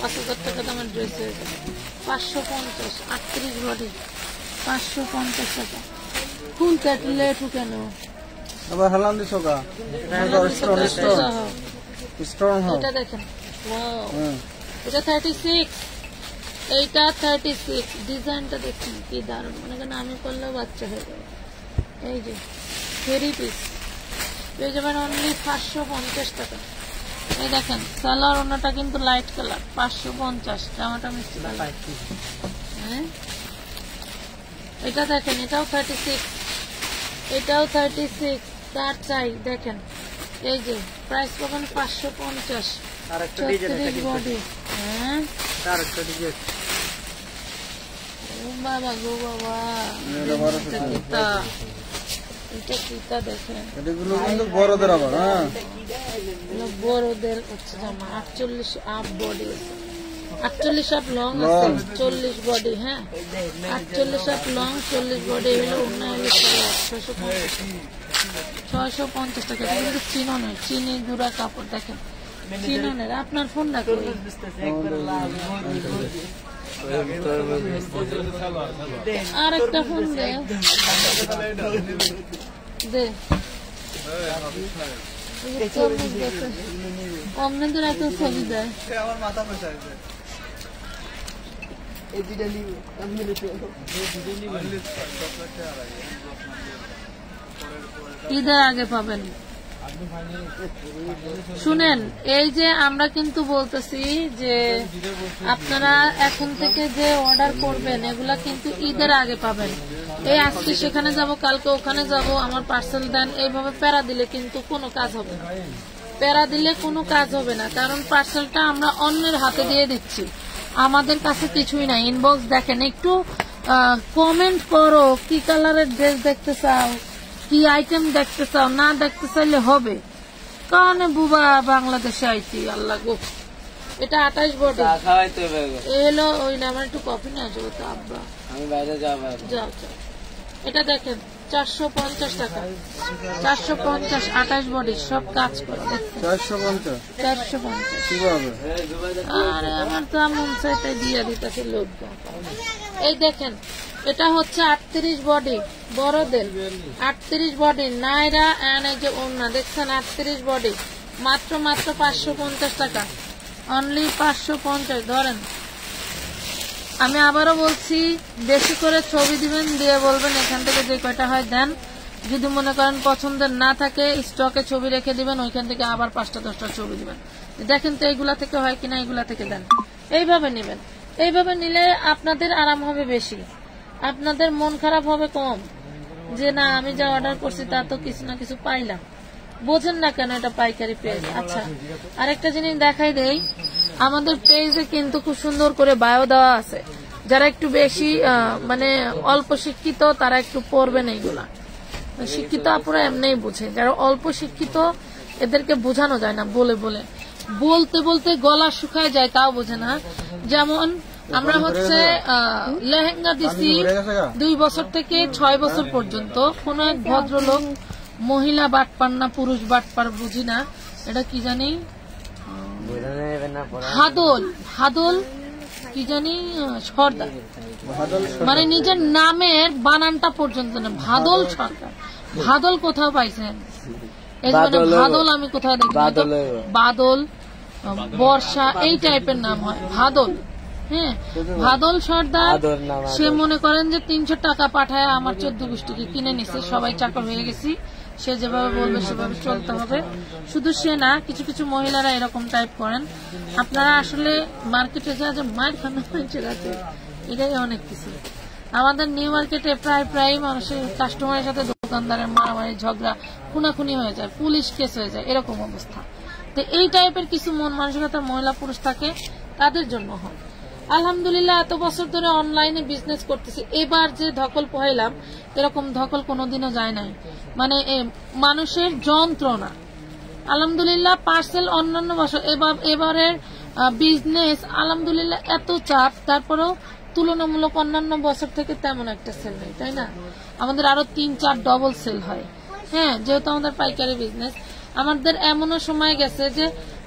5000 টাকা দামের ড্রেস হয়ে যাবে। 550, 38 বডি, 550 টাকা। ফুল কাটলে একটু কেন আবার হালান দিছো গা? এটা দেখেন, ওয়াও, এটা 36, এইটা 36, ডিজাইনটা দেখুন কি দারুণ, মনে করেন আমি করলেও বাচ্চা হয়ে যাবে। এই যে 3 পিস পেয়ে যাবেন অনলি 550 টাকা। এই দেখেন সালোয়ার ওনাটা কিন্তু লাইট কালার, 550, জামাটা মিষ্টি কালার। হ্যাঁ এটা দেখেন, এটাও 36, এটাও 36, কার চাই দেখেন। এই যে প্রাইস পাবেন 550, 36 বডি। হ্যাঁ ও বাবা গো বাবা, এটা কিতা দেখেন, এগুলো কিন্তু বড়দের আবার। হ্যাঁ বড়দের হচ্ছে জামা, 48 আপ বডি আছে, 48 আপ লং আছে, 40 বডি। হ্যাঁ 48 আপ লং, 40 বডি হলো অন্য হলো 650 টাকা। কিন্তু চিননের, চিনি গুঁড়া কাপড় দেখেন, চিননের। আপনার ফোন না করি আর একটা ফোন দে দে, অমনেদের এত ছবি দেয়। ঈদের আগে পাবেন। শুনেন, এই যে আমরা কিন্তু বলতেছি যে আপনারা এখন থেকে যে অর্ডার করবেন এগুলা কিন্তু ঈদের আগে পাবেন। এই আজকে সেখানে যাব, কালকে ওখানে যাব, আমার পার্সেল দেন, এইভাবে প্যারা দিলে কিন্তু কোনো কাজ হবে না। প্যারা দিলে কোনো কাজ হবে না, কারণ পার্সেলটা আমরা অন্যের হাতে দিয়ে দিচ্ছি, আমাদের কাছে কিছুই নাই। ইনবক্স দেখেন, একটু কমেন্ট করো কি কালারের ড্রেস দেখতে চাও, কি আইটেম দেখতে চাও। না দেখতে চাইলে হবে, কারণে বুবা বাংলাদেশে আইছি আল্লাহ গো। এটা 28 বডি এলো। ওই না, আমার একটু কফি নিয়ে আসবো তো আব্বা, আমি বাইরে যাবো। যাও যাও। এটা দেখেন 450 টাকা, 450, 28 বডি, সব কাজ করে। 450 কিভাবে? আরে আমার তো মন চাইতে দিয়ে দিতেছে লোক। এই দেখেন, এটা হচ্ছে 38 বডি, বড়দের 38 বডি নাইরা এন্ড এই যে ওন্না দেখছেন 38 বডি, মাত্র 550 টাকা, অনলি 550। ধরেন, আমি আবারও বলছি, বেশি করে ছবি দিবেন, দিয়ে বলবেন এখান থেকে যে কয়টা হয় দেন। যদি মনে করেন পছন্দের না থাকে, স্টকে ছবি রেখে দিবেন, ওইখান থেকে আবার 5টা-10টা ছবি দিবেন, দেখেন তো এইগুলা থেকে হয় কিনা, এইগুলা থেকে দেন। এইভাবে নিবেন, এইভাবে নিলে আপনাদের আরাম হবে বেশি, আপনাদের মন খারাপ হবে কম, যে না আমি যা অর্ডার করছি তা তো কিছু না কিছু পাইলাম। বোঝেন না কেন এটা পাইকারি পেজ। আচ্ছা, আরেকটা জিনিস দেখাই দেই, আমাদের পেজে কিন্তু খুব সুন্দর করে বায়ো দেওয়া আছে। যারা একটু বেশি মানে অল্প শিক্ষিত তারা একটু পড়বেন এইগুলা। শিক্ষিত আপুরা এমনিই বুঝে, যারা অল্প শিক্ষিত এদেরকে বোঝানো যায় না, বলে বলে বলতে বলতে গলা শুকায় যায়, তাও বোঝে না। যেমন আমরা হচ্ছে লেহেঙ্গা দিচ্ছি 2 বছর থেকে 6 বছর পর্যন্ত। কোন এক ভদ্রলোক, মহিলা বাটপার না পুরুষ বাটপার বুঝি না, এটা কি জানি, হাদল, হাদল কি জানি সর্দার, মানে নিজের নামের বানানটা পর্যন্ত না, ভাদল সরকার। ভাদল কোথাও পাইছেন? এই মানে ভাদল আমি কোথাও দেখি, বাদল, বর্ষা, এই টাইপের নাম হয় ভাদল। হ্যাঁ, ভাদল সর্দার, সে মনে করেন যে 300 টাকা পাঠায় আমার 14 গোষ্ঠীকে কিনে নিছে, সবাই চাকর হয়ে গেছি, সে যেভাবে বলবে সেভাবে চলতে হবে। শুধু সে না, কিছু কিছু মহিলারা এরকম টাইপ করেন। আপনারা আসলে মার্কেটে যা যে মার খানা মানুষের আছে, এটাই অনেক কিছু। আমাদের নিউ মার্কেটে প্রায় মানুষের কাস্টমারের সাথে দোকানদারের মারামারি, ঝগড়া, খুনাখুনি হয়ে যায়, পুলিশ কেস হয়ে যায়, এরকম অবস্থা। তো এই টাইপের কিছু মন মানসিকতার মহিলা পুরুষ থাকে, তাদের জন্য হয়। আলহামদুলিল্লাহ, এত বছর ধরে অনলাইনে বিজনেস করতেছি, এবার যে ধকল পাইলাম, এরকম ধকল কোনোদিনও যায় নাই। মানে মানুষের যন্ত্রণা। আলহামদুলিল্লাহ, পার্সেল অন্যান্য বছর, এবারের বিজনেস আলহামদুলিল্লাহ এত চাপ, তারপরেও তুলনামূলক অন্যান্য বছর থেকে তেমন একটা সেল নেই, তাই না? আমাদের আরো 3-4 ডবল সেল হয়। হ্যাঁ, যেহেতু আমাদের পাইকারি বিজনেস, আমাদের এমনও সময় গেছে যে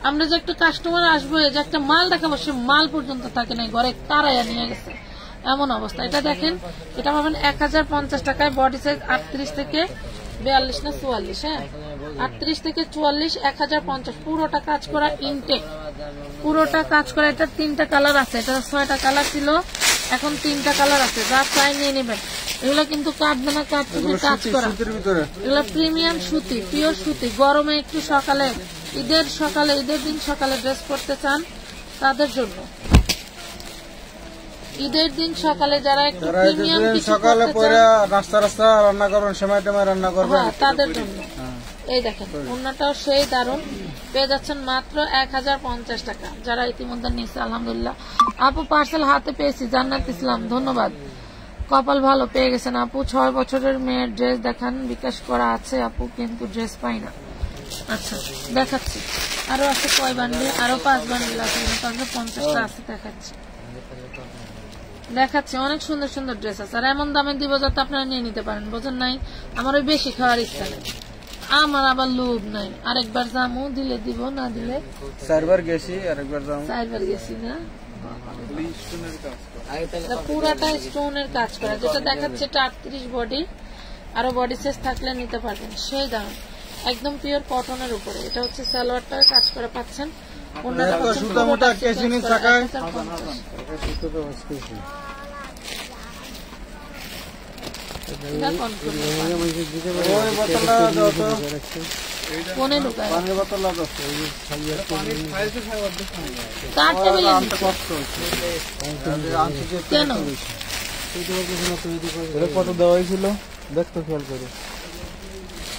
আমরা যে একটা কাস্টমার আসবো, যে একটা মাল দেখাবো, সে মাল পর্যন্ত থাকে না, ঘরে কারাইয়া নিয়ে গেছে, এমন অবস্থা। এটা দেখেন, এটা পাবেন 1050 টাকায়, বডি সাইজ 38 থেকে 42 না 44। হ্যাঁ, 38 থেকে 44, 1050, পুরোটা কাজ করা ইনটেক। পুরোটা কাজ করা। এটা 3টা কালার আছে, এটা 6টা কালার ছিল, এখন 3টা কালার আছে, যা চাই নিয়ে নেবেন। এগুলো কিন্তু কাটবে না, কাটতে কাজ করা, সুতির ভিতরে এগুলো প্রিমিয়াম সুতি, পিওর সুতি। গরমে একটু সকালে, ঈদের দিন সকালে ড্রেস পরতে চান তাদের জন্য, ঈদের দিন সকালে যারা একটু প্রিমিয়াম কিছু সকালে পরতে পরে চান, রাস্তা রান্না করবেন, সময় টাইমে রান্না করবেন, হ্যাঁ, তাদের জন্য। এই দেখেন ওড়নাটাও সেই দারুন, পেয়ে যাচ্ছেন মাত্র 1050 টাকা। যারা ইতিমধ্যে নিচ্ছে আলহামদুলিল্লাহ। আপু পার্সেল হাতে পেয়েছি, জান্নাত ইসলাম, ধন্যবাদ। কপাল ভালো, পেয়ে গেছেন আপু। 6 বছরের মেয়ের ড্রেস দেখান, বিকাশ করা আছে আপু, কিন্তু ড্রেস পাই না। আচ্ছা দেখাচ্ছি, আরো আছে কয় বান্ডিল, আরো 5 বান্ডিল আছে, 50টা আছে, দেখাচ্ছি। অনেক সুন্দর সুন্দর ড্রেস আছে, আর এমন দামে দিব যাতে আপনারা নিয়ে নিতে পারেন, বোঝেন নাই? আমার ওই বেশি খাওয়ার ইচ্ছা নেই, আমার আবার লোভ নাই। আরেকবার জামু, দিলে দিব, না দিলে 4বার গেছি, আরেকবার যাবো। 4বার গেছি না। পুরাটা স্টোনের কাজ করা, যেটা দেখাচ্ছে এটা 38 বডি, আরো বডি সাইজ থাকলে নিতে পারবেন। সেই দাম একদম পিওর কটনের উপরে। এটা হচ্ছে সালোয়ারটার কাজ করা পাচ্ছেন, ওড়নাটা পাচ্ছেন সুতা মোটা কেসিনি টাকায়। 1050। এটা কনফার্ম ওই বোতলটা দাও তো, কোনে ঢুকায় পানির বোতলটা দাও। কার টেবিলে আনতে কষ্ট হচ্ছে, আনতে যে কেন? এটা কত দেওয়া হয়েছিল দেখতো, খেয়াল করে।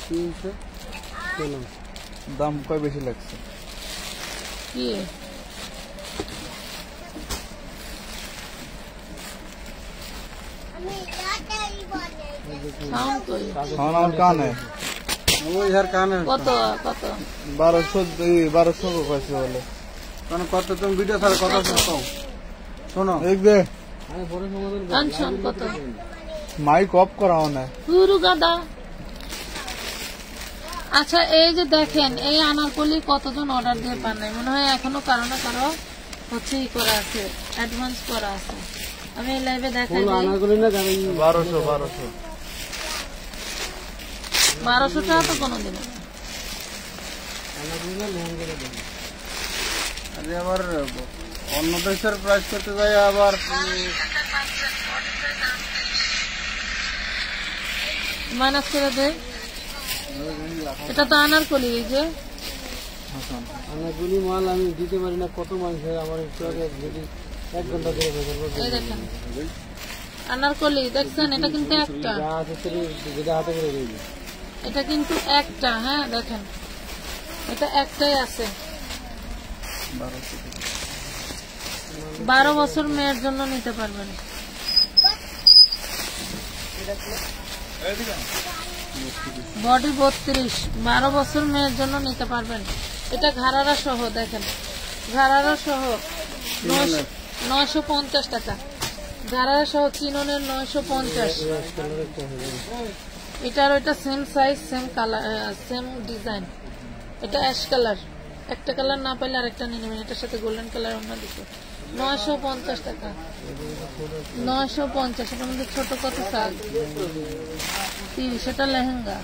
300 কেন দাম কয় বেশি লাগছে? কি সাউন্ড কই? আমার কানে ওই ধার কানে কত কত? 1200 কইছে বলে। কারণ কত তুমি ভিডিও ছাড়া কথা শুনছো, শোনো এই যে আনছন কত? মাইক অফ করাও না পুরো গাদা। আচ্ছা এই যে দেখেন, এই আনারকলি কতজন অর্ডার দিয়ে পান নাই, মনে হয় এখনো কারো না কারো হচ্ছে ই করা আছে, অ্যাডভান্স করা আছে। আমি এই লাইভে দেখাই দিই। 1200 টাকা তো কোনোদিন আবার অন্য দেশের প্রাইস করতে যাই, আবার মাইনাস করে দেয়। এটা তো আনারকলি, এই যে অনেকগুলি মাল আমি দিতে পারি না, কত মানুষের আমার যদি 1 ঘন্টা ধরে এই দেখেন আনারকলি দেখছেন, এটা কিন্তু একটা, হাতে করে দিই। এটা কিন্তু একটা, হ্যাঁ দেখেন এটা একটাই আছে। 12 বছর মেয়ের জন্য নিতে পারবেন। বডি 32, 12 বছর মেয়ের জন্য নিতে পারবেন। এটা ঘাড়ারা সহ, দেখেন ঘাড়ারা সহ 950 টাকা, ঘাড়ারা সহ চিননের 950। এটার ওইটা same size, same colour, same design. এটা অ্যাশ কালার, একটা কালার না পাইলে আরেকটা নিয়ে নেবেন। এটার সাথে গোল্ডেন কালার অন্য দিতে 950 টাকা, 950। এটার মধ্যে ছোট কত সাইজ 30। এটা লেহেঙ্গা,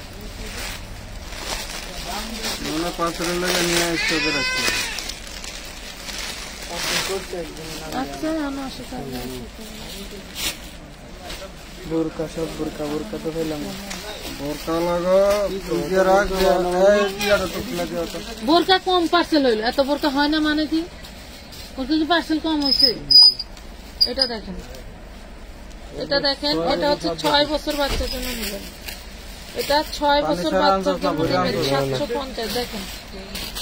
5 টাকা নিয়ে আসতে রাখছি। আচ্ছা আমি আসি তাহলে। বোরকা সব বোরকা তো পেলাম, বোরকা লাগো দিয়ে রাখ, এই ইয়াটা তো লাগে তো। বোরকা কম পার্সেল হইলো, এত বোরকা হয় না মানে কি? বোরকা কি পার্সেল কম হয়েছে? এটা দেখেন, এটা দেখেন, এটা হচ্ছে 6 বছর বাচ্চার জন্য নেবেন। এটা 6 বছর বাচ্চার জন্য নেবেন 750। দেখেন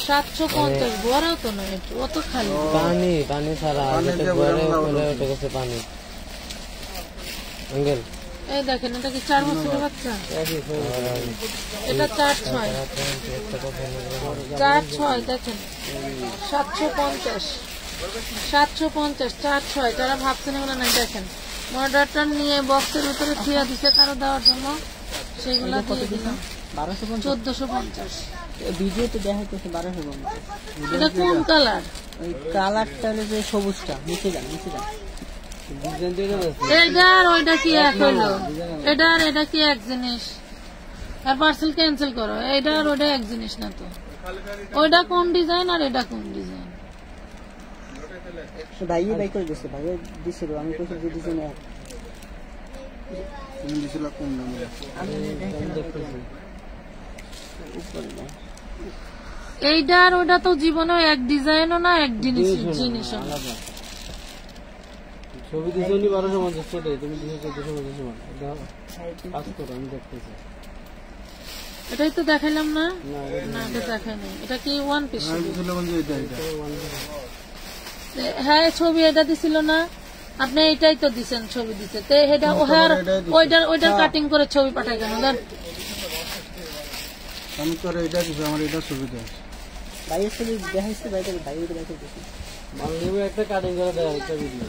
750, ভরাও তো নয়, অত খালি পানি ছাড়া পানি। এই দেখেন, এটা কি 4 বছরের বাচ্চা? এটা 4-6, 4-6 দেখেন 750, 750, 4-6। যারা ভাবছেন এগুলো নাই, দেখেন মডারটা নিয়ে বক্সের ভিতরে থিয়া দিছে কারো দেওয়ার জন্য, সেগুলো দিয়ে দিলাম 1450। ভিডিওতে দেখাইতেছে 1250। এটা কোন কালার? ওই কালারটা যে সবুজটা, নিচে যান এটা আর ওইটা কি এক হইলো? এটা আর এটা কি এক জিনিস? আর পার্সেল ক্যান্সেল করো। এটা আর ওইটা এক জিনিস না তো। ওইটা কোন ডিজাইন আর এটা কোন ডিজাইন? ভাইয়ে বাই করে দিচ্ছে, ভাইয়ে দিছিল, আমি কইছি যে দিছি না। তুমি দিছিল কোন নামে? আমি দেখতেছি উপরে না। এইটা আর ওটা তো জীবনে এক ডিজাইনও না, এক জিনিস আলাদা ছবি দিছো নি 1250 টাকা, তুমি দিছো 1450 টাকা। কাজ করো, আমি দেখতেছি। এটাই তো দেখাইলাম না, না না এটা দেখাই নাই। এটা কি ওয়ান পিস? দিছিল কোন যে এটা হ্যাঁ ছবি এটা দিছিল না, আপনি এইটাই তো দিছেন, ছবি দিছে তো এটা ওইটার কাটিং করে ছবি পাঠাই কেন? দেন আমি করে এটা দিছি, আমার এটা ছবি দেয়। ভাইয়ের ছবি দেখাইছে, ভাইটা ভাইয়ের বাই করে দিছে। মালদেবে একটা কাটিং করে দেয় একটা ভিডিও।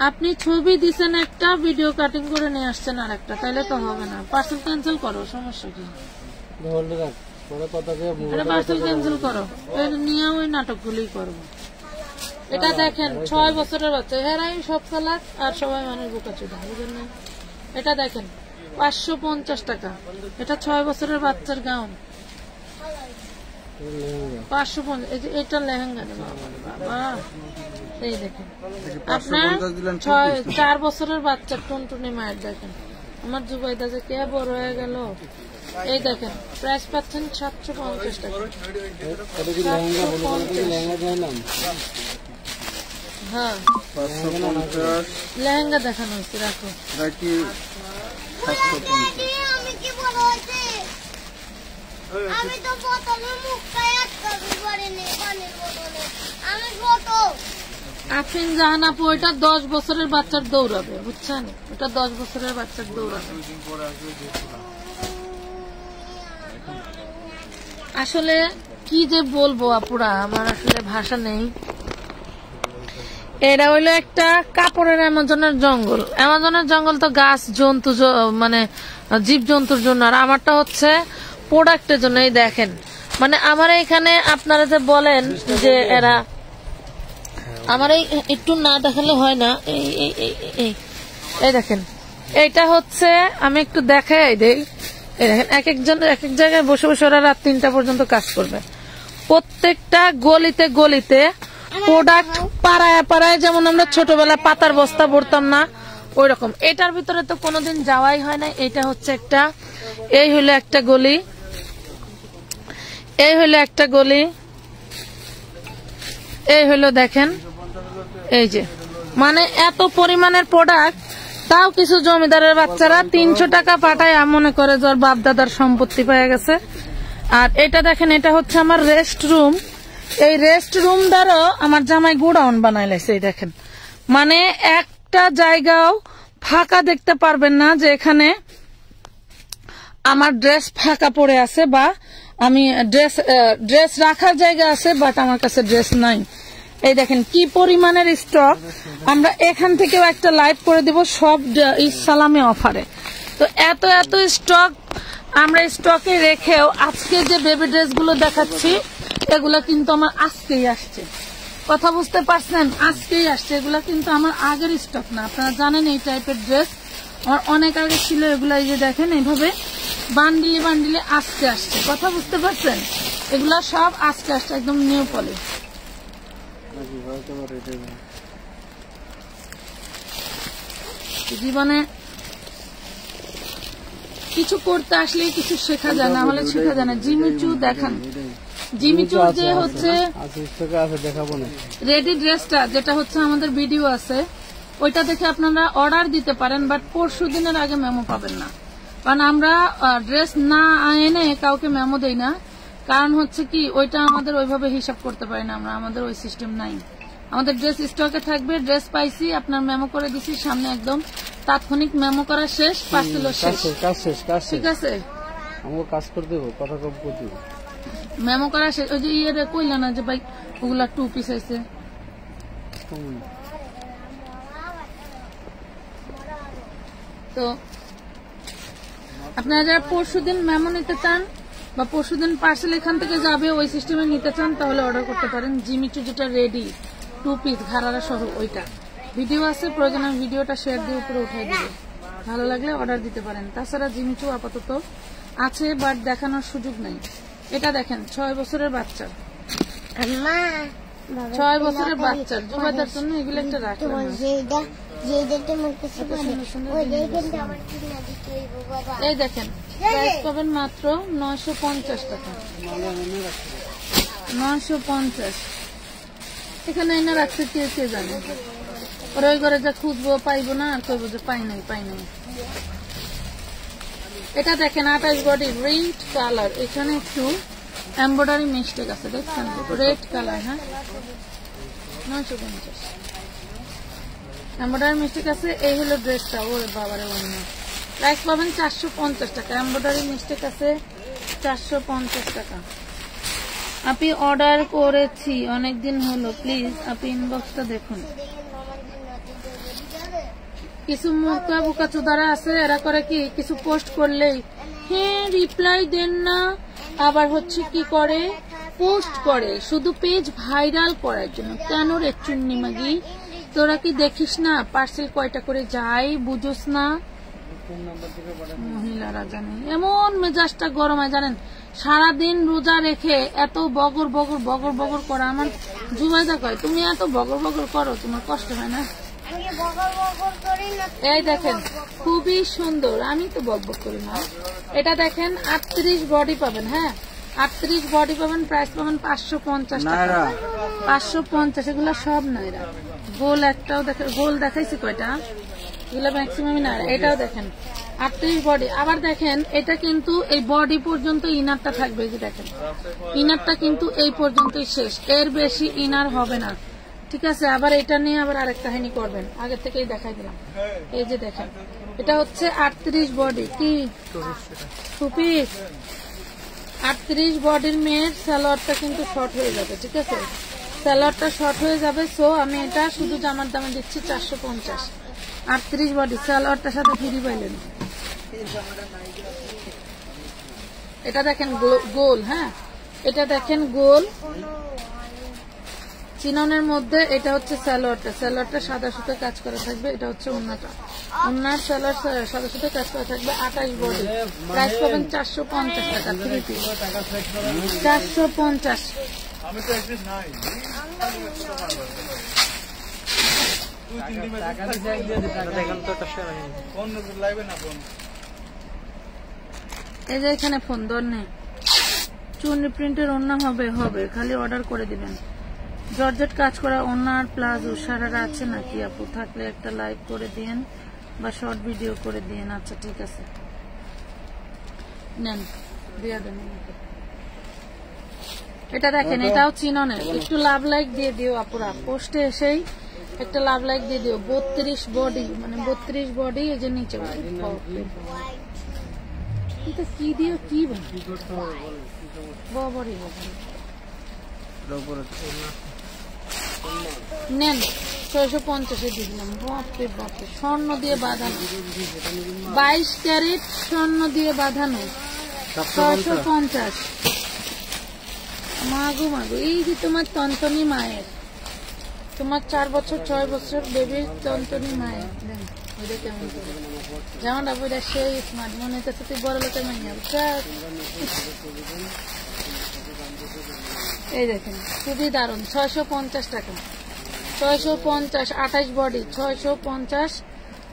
আপনি ছবি দিছেন একটা, ভিডিও কাটিং করে নিয়ে আসছেন আর একটা, তাহলে তো হবে না। পার্সেল ক্যান্সেল করো, সমস্যা কি? ধরলে রাখ, পরে কথা কে এটা পার্সেল ক্যান্সেল করো, এর নিয়ে ওই নাটকগুলোই করবো। এটা দেখেন 6 বছরের বাচ্চা, হেরাই সব চালাক আর সবাই মানুষ বোকাচোদা, বুঝলেন না? এটা দেখেন 550 টাকা, এটা 6 বছরের বাচ্চার গাউন 550। এই যে এটা লেহেঙ্গা রে বাবা, এই দেখেন আপনার 4 বছরের বাচ্চা টুনটুনি মায়ের, দেখেন আমার জুবাইদা যে কে বড় হয়ে গেল। এই দেখেন প্রাইস পাচ্ছেন 750 টাকা। হ্যাঁ লেহেঙ্গা দেখানো হয়েছে, রাখো। আমি কি বড় হয়েছে? আমি তো বোতলে মুখটাই আটকাতে পারিনি, পানির বোতলে। আমি ছোট। আফিন জাহান আপু, ওইটা 10 বছরের বাচ্চার দৌড়াবে, বুঝছেন? ওটা 10 বছরের বাচ্চার দৌড়াবে। আসলে কি যে বলবো আপুরা, আমার আসলে ভাষা নেই। এটা হইলো একটা কাপড়ের অ্যামাজনের জঙ্গল। অ্যামাজনের জঙ্গল তো গাছ জন্তু মানে জীব জন্তুর জন্য, আর আমারটা হচ্ছে প্রোডাক্টের জন্য। এই দেখেন মানে আমার এখানে আপনারা যে বলেন যে এরা আমার এই একটু না দেখালে হয় না। এই দেখেন এইটা হচ্ছে, আমি একটু দেখাই দেই। এই দেখেন এক একজন এক এক জায়গায় বসে বসে ওরা রাত 3টা পর্যন্ত কাজ করবে। প্রত্যেকটা গলিতে গলিতে প্রোডাক্ট পাড়ায় পাড়ায়, যেমন আমরা ছোটবেলায় পাতার বস্তা ভরতাম না, ওই রকম। এটার ভিতরে তো কোনোদিন যাওয়াই হয় না। এটা হচ্ছে একটা, এই হলো একটা গলি, এই হলো একটা গলি, এই হলো দেখেন, এই যে মানে এত পরিমাণের প্রোডাক্ট। তাও কিছু জমিদারের বাচ্চারা 300 টাকা পাঠায় মনে করে যে বাপ দাদার সম্পত্তি পেয়ে গেছে। আর এটা দেখেন, এটা হচ্ছে আমার রেস্ট রুম। এই রেস্ট রুম দ্বারাও আমার জামাই গোডাউন বানাই লাইছে। এই দেখেন মানে একটা জায়গাও ফাঁকা দেখতে পারবেন না যে এখানে আমার ড্রেস ফাঁকা পড়ে আছে, বা আমি ড্রেস রাখার জায়গা আছে বাট আমার কাছে ড্রেস নাই। এই দেখেন কি পরিমাণের স্টক। আমরা এখান থেকেও একটা লাইভ করে দিব সব সালামি অফারে। তো এত এত স্টক আমরা স্টকে রেখেও আজকে যে বেবি ড্রেস গুলো দেখাচ্ছি এগুলা কিন্তু আমার আজকেই আসছে। কথা বুঝতে পারছেন? আজকেই আসছে। এগুলা কিন্তু আমার আগের স্টক না। আপনারা জানেন এই টাইপের ড্রেস আমার অনেক আগে ছিল। এগুলা এই যে দেখেন এইভাবে বান্ডিলে বান্ডিলে আজকে আসছে। কথা বুঝতে পারছেন? এগুলা সব আজকে আসছে, একদম নিউ পলি। জীবনে কিছু করতে আসলে কিছু শেখা যায়, না হলে শেখা যায় না। জিমিচু দেখান, জিমিচুর যে হচ্ছে রেডি ড্রেসটা, যেটা হচ্ছে আমাদের ভিডিও আছে, ওইটা দেখে আপনারা অর্ডার দিতে পারেন, বাট 40 দিনের আগে মেমো পাবেন না। কারণ আমরা ড্রেস না এনে কাউকে মেমো দেই না। কারণ হচ্ছে কি, ওইটা আমাদের ওইভাবে হিসাব করতে পারি না আমরা, আমাদের ওই সিস্টেম নাই। আমাদের ড্রেস স্টকে থাকবে, ড্রেস পাইছি, আপনার মেমো করে দিছি, সামনে একদম তাৎক্ষণিক মেমো করা শেষ, পার্সেল শেষ, ঠিক আছে? আমাকে কাজ করে দেবো, কথা কম করে দেবো, মেমো করা শেষ। ওই যে ইয়ে কইলা না যে ভাই ওগুলা 2 পিস আছে, তো আপনারা যারা 40 দিন মেমো নিতে চান বা 40 দিন পার্সেল এখান থেকে যাবে ওই সিস্টেমে নিতে চান, তাহলে অর্ডার করতে পারেন। জিমিচু যেটা রেডি 2 পিস ঘাড়ারা সহ, ওইটা ভিডিও আছে, প্রয়োজন আমি ভিডিওটা শেয়ার দিয়ে উপরে উঠাই দিব, ভালো লাগলে অর্ডার দিতে পারেন। তাছাড়া জিমিচু আপাতত আছে বাট দেখানোর সুযোগ নাই। এটা দেখেন 6 বছরের বাচ্চা। 6 বছরের বাচ্চা জুবাইদার জন্য এগুলো একটা রাখলাম তোমার না। যেটা তোমার কাছে মানে ওই দেখেন আমার কিনা দিতে হইব বাবা। এই দেখেন প্রাইস পাবেন মাত্র 950 টাকা। 950 এখানে এনে রাখছে কে কে জানে। ওর ওই ঘরে যা খুঁজবো পাইবো না আর কইবো যে পাই নাই। এটা দেখেন 28 বডি রেড কালার, এখানে একটু এমব্রয়ডারি মিস্টেক আছে দেখছেন, রেড কালার। হ্যাঁ 950 এমব্রয়ডারি মিস্টেক আছে। এই হলো ড্রেসটা। ওরে বাবারে অন্য প্রাইস পাবেন 450 টাকা। এমব্রয়ডারি মিস্টেক আছে 450 টাকা। আপনি অর্ডার করেছি অনেকদিন হলো, প্লিজ আপনি ইনবক্সটা দেখুন। কিছু মুখা বুকা চুদারা আছে, এরা করে কি কিছু পোস্ট করলেই হ্যাঁ রিপ্লাই দেন না, আবার হচ্ছে কি করে পোস্ট করে শুধু পেজ ভাইরাল করার জন্য। কেন রে চুন্নি মাগি, তোরা কি দেখিস না পার্সেল কয়টা করে যায়, বুঝোস না? মহিলারা জানেন এমন মেজাজটা গরম হয় জানেন, সারাদিন রোজা রেখে এত বগর বগর বগর বগর করা। আমার জুবাইদা কয় তুমি এত বগর বগর করো, তোমার কষ্ট হয় না? এই দেখেন খুবই সুন্দর, আমি তো বকবক করি না। এটা দেখেন 38 বডি পাবেন। হ্যাঁ 38 বডি পাবেন, প্রাইস পাবেন 550 টাকা। 550 এগুলো সব নাইরা। গোল একটাও দেখেন, গোল দেখাইছি কয়টা, এগুলো ম্যাক্সিমাম নাইরা। এটাও দেখেন 38 বডি। আবার দেখেন এটা কিন্তু এই বডি পর্যন্ত ইনারটা থাকবে, এই যে দেখেন ইনারটা কিন্তু এই পর্যন্তই শেষ, এর বেশি ইনার হবে না। ঠিক আছে, আবার এটা নিয়ে আবার আরেকটা কাহিনী করবেন, আগে থেকেই দেখাই দিলাম। এই যে দেখেন এটা হচ্ছে 38 বডি, কি 2 পিস 38 বডির মেয়ের সালোয়ারটা কিন্তু শর্ট হয়ে যাবে। ঠিক আছে, সালোয়ারটা শর্ট হয়ে যাবে। সো আমি এটা শুধু জামার দামে দিচ্ছি 450। 38 বডি সালোয়ারটার সাথে ফ্রি পাইলেন। এটা দেখেন গোল। হ্যাঁ এটা দেখেন গোল চিননের মধ্যে। এটা হচ্ছে সালোয়ারটা, সালোয়ারটা সাদা সুতো কাজ করা থাকবে। এটা হচ্ছে ওন্নাটা, ওন্নার সালোয়ার সাদা সুতো কাজ করা থাকবে। 28 বডি, প্রাইস পাবেন 450 টাকা। 3 পিস 450। এই যে এখানে ফোন ধর নেই, চুনরি প্রিন্টের ওন্না হবে, খালি অর্ডার করে দিবেন। জর্জেট কাজ করা ওন্নার প্লাজো সারারা আছে নাকি আপু? থাকলে একটা লাইভ করে দিন বা শর্ট ভিডিও করে দিন। আচ্ছা ঠিক আছে, নেন দিয়া দেন। এটা দেখেন এটাও চিননের, একটু লাভ লাইক দিয়ে দিও আপুরা, পোস্টে এসেই একটা লাভ লাইক দিয়ে দিও। 32 বডি, মানে 32 বডি। এই যে নিচে এটা কি দিও, কি বাবারি নেন 650 দিয়ে দিলাম। বাপরে বাপরে, স্বর্ণ দিয়ে বাঁধানো, 22 ক্যারেট স্বর্ণ দিয়ে বাঁধানো 650। মাগো মাগো, এই যে তোমার তন্তনি মায়ের, তোমার 4 বছর 6 বছর বেবির তন্তনি মায়ের। দেন ওইটা কেমন করে জামাটা বইটা সেই স্মার্ট, মনে হচ্ছে তুই বড় লোকের মাইয়া। এই দেখেন খুবই দারুন, 650 টাকা। 650 28 বডি, 650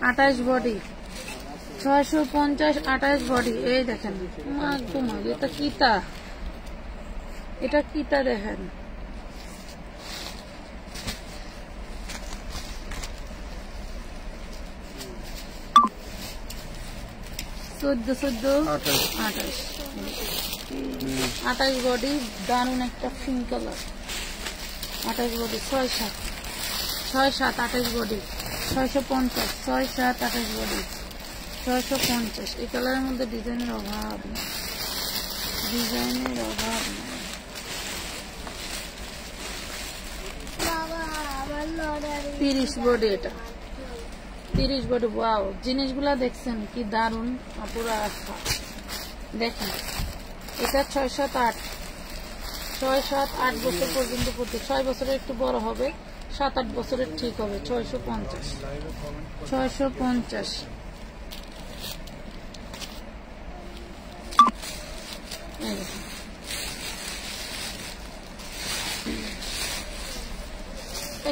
28 বডি, 650 28 বডি। এই দেখেন মাগো মাগো, এটা কিতা, এটা কিতা দেখেন। চোদ্দ 28 বডি, দারুন একটা pink colour. 28 body 6-7 28 body 650, 6-7 28 body 650। এই কালারের মধ্যে ডিজাইনের অভাব নেই, ডিজাইনের অভাব নেই। 30 বডি, এটা 30 বডি। ওয়াও, জিনিসগুলা দেখছেন কি দারুন পুরা। দেখেন এটা 6-7-8 6-7-8 বছর পর্যন্ত পড়তে, 6 বছরের একটু বড় হবে, 7-8 বছরের ঠিক হবে। 650 650।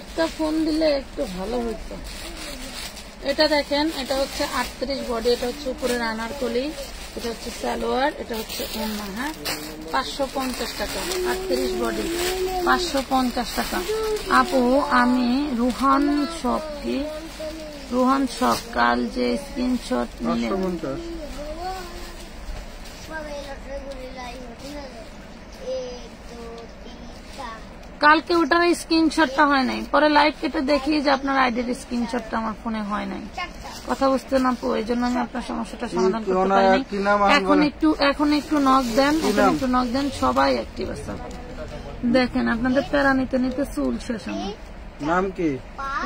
একটা ফোন দিলে একটু ভালো হতো। এটা দেখেন, এটা হচ্ছে 38 বডি, এটা হচ্ছে উপরের আনারকলি, এটা হচ্ছে সালোয়ার, এটা হচ্ছে ওড়না। হ্যাঁ, 550 টাকা। 38 বডি 550 টাকা। আপু আমি রুহান শপ কাল যে স্ক্রিনশট নিলেন 550 কালকে ওটার স্ক্রিনশটটা হয় নাই, পরে লাইভ কেটে দেখি যে আপনার আইডির স্ক্রিনশটটা আমার ফোনে হয় নাই। কথা বুঝতে না পো, এই জন্য আমি আপনার সমস্যাটা সমাধান করতে পারিনি। এখন একটু নক দেন, একটু নক দেন, সবাই অ্যাক্টিভ আছে। দেখেন আপনাদের প্যারা নিতে নিতে চুল শেষ আমার। নাম কি?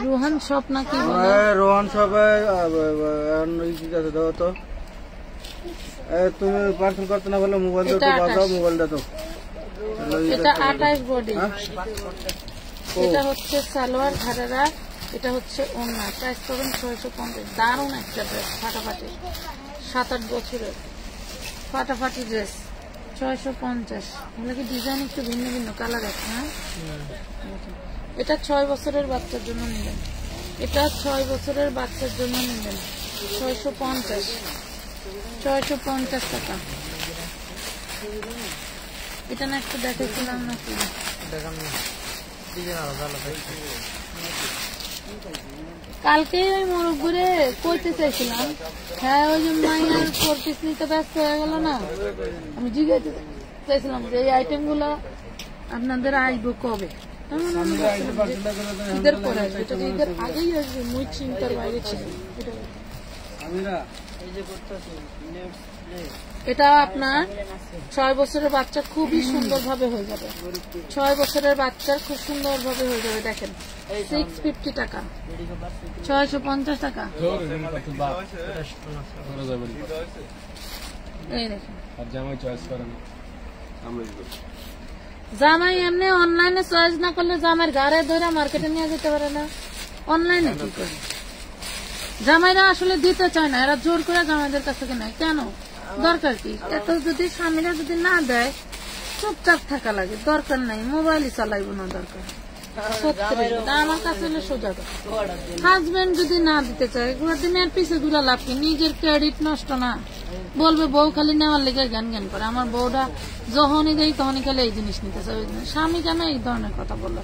রোহান শপ নাকি বলে? রোহান শপে দাও তো। তুমি পার্সেল করতে না বলে মোবাইল দাও, মোবাইলটা তো। এটা 28 বডি, এটা হচ্ছে সালোয়ার ঘাড়ারা, এটা হচ্ছে ওড়না। প্রাইস করবেন 650। দারুণ একটা ড্রেস, ফাটাফাটি, 7-8 বছরের ফাটাফাটি ড্রেস, 650। এগুলো কি ডিজাইন একটু ভিন্ন ভিন্ন কালার আছে। হ্যাঁ, এটা 6 বছরের বাচ্চার জন্য নিলেন, এটা 6 বছরের বাচ্চার জন্য নিলেন 650 টাকা। এটা না একটু দেখেছিলাম নাকি? কালকে ওই মুরব্বরে কইতে চাইছিলাম। হ্যাঁ, ওই যে মাইয়ার ফোরপিস নিতে ব্যস্ত হয়ে গেল না, আমি জিজ্ঞাসা চাইছিলাম যে এই আইটেম গুলো আপনাদের আসবো কবে। ঈদের পরে আসবে, এটা ঈদের আগেই আসবে, মুই চিন্তার বাইরে ছিল। এটা আপনার 6 বছরের বাচ্চা খুবই সুন্দর ভাবে হয়ে যাবে, 6 বছরের বাচ্চার খুব সুন্দর ভাবে হয়ে যাবে। দেখেন 650 টাকা, 650 টাকা। এই দেখেন জামাই এমনি অনলাইনে চয়েস না করলে জামাইয়ের গাড়ে ধরে মার্কেটে নিয়ে যেতে পারে না, অনলাইনে কি করে? জামাইরা আসলে দিতে চায় না, এরা জোর করে জামাইদের কাছ থেকে নেয়। কেন? দরকার কি? এত যদি স্বামীরা যদি না দেয় চুপচাপ থাকা লাগে, দরকার নাই, মোবাইলই চালাইবো না দরকার। আমার কাছে হলে সোজা কথা, হাজবেন্ড যদি না দিতে চায় দিনের পিছে ঘুরা লাভ কি? নিজের ক্রেডিট নষ্ট না, বলবে বউ খালি নেওয়ার লেগে জ্ঞান জ্ঞান করে। আমার বউটা যখনই দেয় তখনই খালি এই জিনিস নিতে চাই, স্বামী কেন এই ধরনের কথা বললো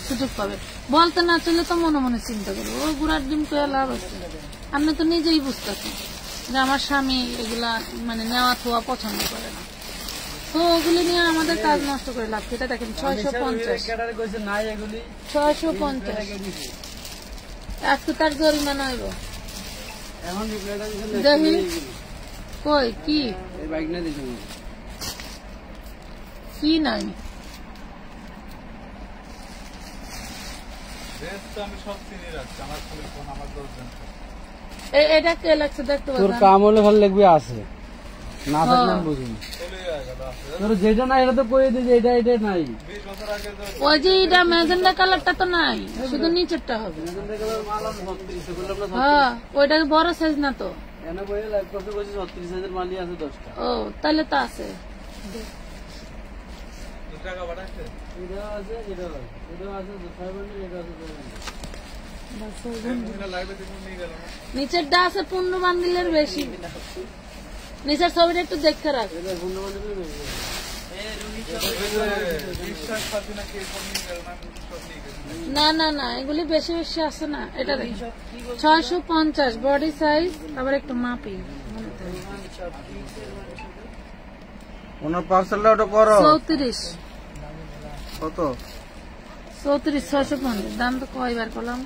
সুযোগ পাবে? বলতে না চলে তো মনে মনে চিন্তা করবো, ও গুড়ার ডিম করে লাভ আছে। আপনি তো নিজেই বুঝতেছেন যে আমার স্বামী এগুলা মানে নেওয়া থোয়া পছন্দ করে না, তো ওগুলি নিয়ে আমাদের কাজ নষ্ট করে লাভ। এটা দেখেন 650, 650। আজকে তার জরিমানা হইব। দেখি কই কি কি নাই, এটা কে লাগছে দেখতে পাচ্ছেন? তোর কাম হলে ভালো লাগবে, আছে না থাকলে আমি বুঝিনি। তোর যেটা নাই এটা তো কয়ে দিই, এটা এটা নাই। ওই যে এটা ম্যাজেন্ডা কালারটা তো নাই, শুধু নিচেরটা হবে। হ্যাঁ, ওইটা বড় সাইজ না তো। ও তাহলে তো আছে। নিচেরটা আছে 15 বান্ডিলের বেশি। নিচের ছবিটা একটু দেখতে রাখ। না না না, এগুলি বেশি বেশি আছে না। এটা দেখ 650 বডি সাইজ, আবার একটু মাপি। ওনার পার্সেলটা ওটা করো 34 কত? 34 650। দাম তো কয়বার করলাম।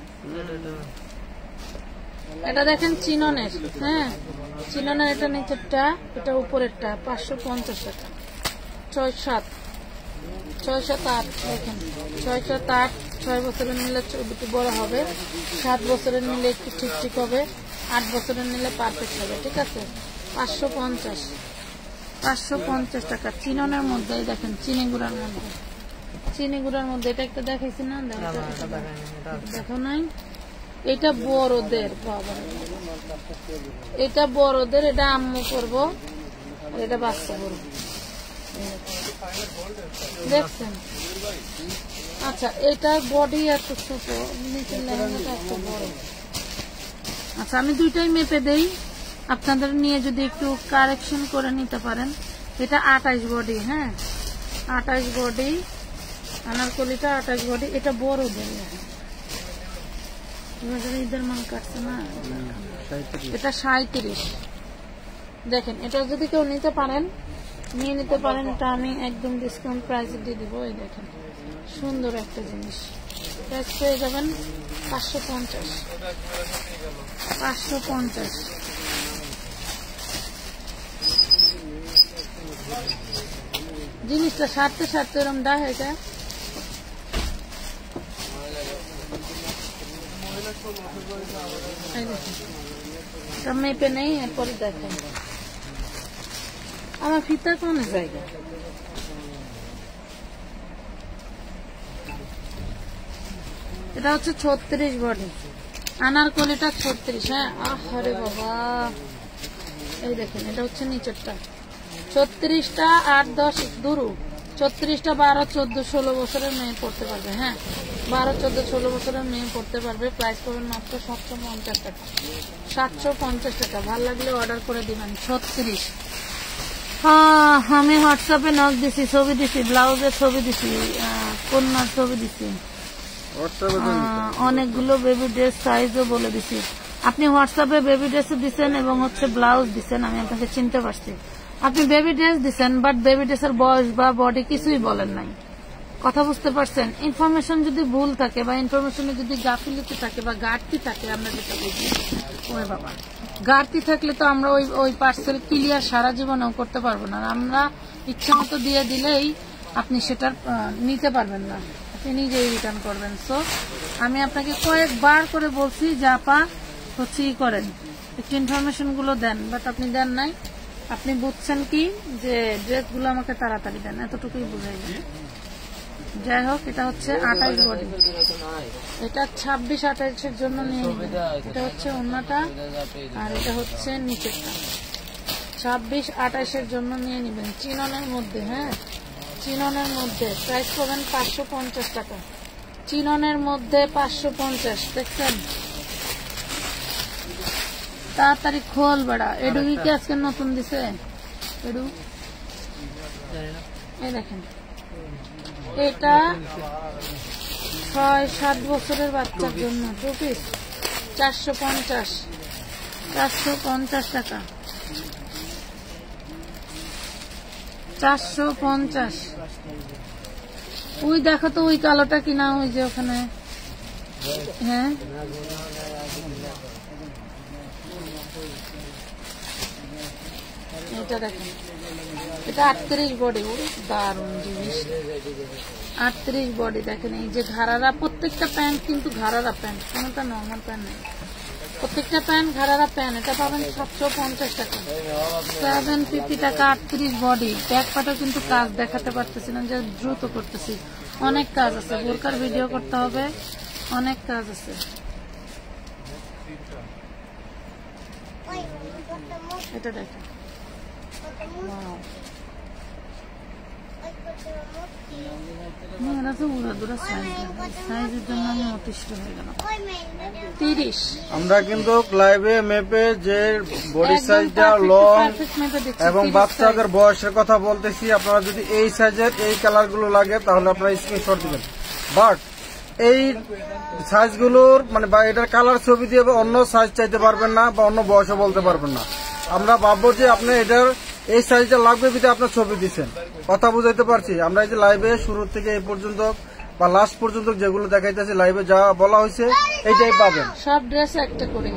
এটা দেখেন চিননের। হ্যাঁ, চিননের। এটা নিচেরটা, এটা উপরেরটা 550 টাকা। 6-7 6-7-8 দেখেন 6-7-8। 6 বছরের নিলে একটু বড় হবে, 7 বছরের নিলে একটু ঠিক ঠিক হবে, 8 বছরের নিলে পারফেক্ট হবে। ঠিক আছে, 550 টাকা চিননের মধ্যে। দেখেন চিনি গুঁড়ার মধ্যে, চিনি গুঁড়ার মধ্যে। এটা একটা দেখাইছি না, দেখো নাই? এটা বড়দের, বাবা এটা বড়দের, এটা আম্মু করবো, এটা বাচ্চা করবো। দেখছেন? আচ্ছা, এটার বডি এত ছোট, নিচের লেহেঙ্গাটা এত বড়। আচ্ছা, আমি দুইটাই মেপে দেই, আপনাদের নিয়ে যদি একটু কারেকশন করে নিতে পারেন। এটা 28 বডি, হ্যাঁ 28 বডি, আনারকলিটা 28 বডি। এটা বড় দেয়, ঈদের মাল কাটছে না, এটা 37। দেখেন, এটা যদি কেউ নিতে পারেন নিয়ে নিতে পারেন, এটা আমি একদম ডিসকাউন্ট প্রাইসে দিয়ে দিব। এই দেখেন, সুন্দর একটা জিনিস, প্রাইস পেয়ে যাবেন 550। 550। জিনিসটা সারতে সারতে এরকম দা এটা মেপে নেই, এরপরে দেখেন আমার ফিতা কোন জায়গা। এটা হচ্ছে 36 বডি, আনারকলিটা 36। হ্যাঁ, আরে বাবা, এই দেখেন, এটা হচ্ছে নিচেরটা 36টা 8-10 দুরু, 36টা 12, 14, 16 বছরের মেয়ে পড়তে পারবে। হ্যাঁ, 12, 14, 16 বছরের মেয়ে পড়তে পারবে। প্রাইস পাবেন মাত্র 750 টাকা। 750 টাকা। ভালো লাগলে অর্ডার করে দিবেন। 36। হ্যাঁ, আমি হোয়াটসঅ্যাপে নক দিছি, ছবি দিছি, ব্লাউজের ছবি দিছি, কন্যার ছবি দিছি, অনেকগুলো বেবি ড্রেস সাইজও বলে দিছি। আপনি হোয়াটসঅ্যাপে বেবি ড্রেসও দিচ্ছেন এবং হচ্ছে ব্লাউজ দিচ্ছেন, আমি আপনাকে চিনতে পারছি। আপনি বেবি ড্রেস দিচ্ছেন, বাট বেবি ড্রেসের বয়স বা বডি কিছুই বলেন নাই। কথা বুঝতে পারছেন? ইনফরমেশন যদি ভুল থাকে বা ইনফরমেশনে যদি গাফিলতি থাকে বা ঘাটতি থাকে, আমরা যেটা বুঝি, ওরে বাবা, ঘাটতি থাকলে তো আমরা ওই পার্সেল ক্লিয়ার সারা জীবনেও করতে পারবো না। আমরা ইচ্ছা মতো দিয়ে দিলেই আপনি সেটা নিতে পারবেন না, আপনি নিজেই রিটার্ন করবেন। সো আমি আপনাকে কয়েকবার করে বলছি যে আপা হচ্ছে ই করেন, একটু ইনফরমেশন গুলো দেন, বাট আপনি দেন নাই। আপনি বুঝছেন কি যে ড্রেসগুলো আমাকে তাড়াতাড়ি দেন, এতটুকুই বুঝাই যায়। যাই হোক, এটা হচ্ছে 28 বডি, এটা 26-28 জন্য নিয়ে নেবেন। এটা হচ্ছে ওড়নাটা আর এটা হচ্ছে নিচেরটা। 26-28 জন্য নিয়ে নেবেন, চিননের মধ্যে। হ্যাঁ, চিননের মধ্যে প্রাইস পাবেন 550 টাকা। চিননের মধ্যে 550। দেখছেন? তাড়াতাড়ি খোল বেড়া। এডুকি কি আজকে নতুন দিছে? এডু, এই দেখেন, এটা 6-7 বছরের বাচ্চার জন্য 2 পিস, 450 টাকা। 450। ওই দেখো তো, ওই কালোটা কিনা, ওই যে ওখানে। হ্যাঁ, এটা দেখেন, এটা 38 বডি, দারুণ জিনিস। 38 বডি দেখেন, এই যে ঘাড়ারা, প্রত্যেকটা প্যান্ট কিন্তু ঘাড়ারা প্যান্ট, কোনটা নর্মাল প্যান্ট নেই, প্রত্যেকটা প্যান্ট ঘাড়ারা প্যান্ট। এটা পাবেন 750 টাকা, 750 টাকা। 38 বডি। ব্যাক পাটেও কিন্তু কাজ দেখাতে পারতেছি না, যে দ্রুত করতেছি, অনেক কাজ আছে, বোরকার ভিডিও করতে হবে, অনেক কাজ আছে। এটা দেখেন, মেয়েরা তো উড়াদুরা সাইজের জন্য আমি অতিষ্ঠ হয়ে গেলাম। 30। আমরা কিন্তু লাইভে মেপে যে বডি সাইজটা লং এবং বাচ্চাদের বয়সের কথা বলতেছি। আপনারা যদি এই সাইজের এই কালার গুলো লাগে তাহলে আপনারা স্ক্রিনশট দিবেন। বাট এই সাইজগুলোর মানে বা এটার কালার ছবি দিয়ে অন্য সাইজ চাইতে পারবেন না বা অন্য বয়সও বলতে পারবেন না। আমরা ভাববো যে আপনি এটার এই সাইজটা লাগবে বিধে আপনার ছবি দিচ্ছেন। কথা বুঝাইতে পারছি? আমরা এই যে লাইভে শুরু থেকে এই পর্যন্ত বা লাস্ট পর্যন্ত যেগুলো দেখাইতেছি, লাইভে যা বলা হয়েছে এইটাই পাবেন। সব ড্রেস একটা করে।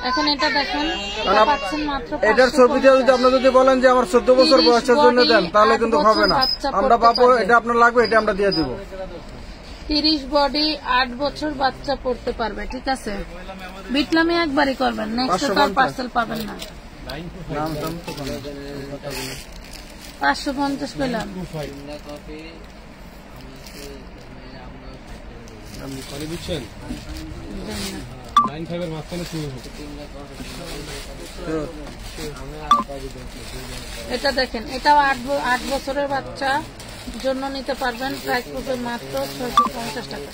এখন এটা দেখেন, এটার ছবি দিয়ে যদি আপনি যদি বলেন যে আমার 14 বছর বয়সের জন্য দেন, তাহলে কিন্তু হবে না। আমরা পাবো এটা আপনার লাগবে, এটা আমরা দিয়ে দিব। 30 বডি 8 বছর বাচ্চা পড়তে পারবে, ঠিক আছে? বিটলামি একবারই করবেন, নেক্সট তার পার্সেল পাবেন না। 550 পেলাম। 9-5 এর মাঝখানে শুরু হবে। এটা দেখেন, এটাও 8 বছরের বাচ্চা জন্য নিতে পারবেন। প্রাইস পড়বে মাত্র 650 টাকা।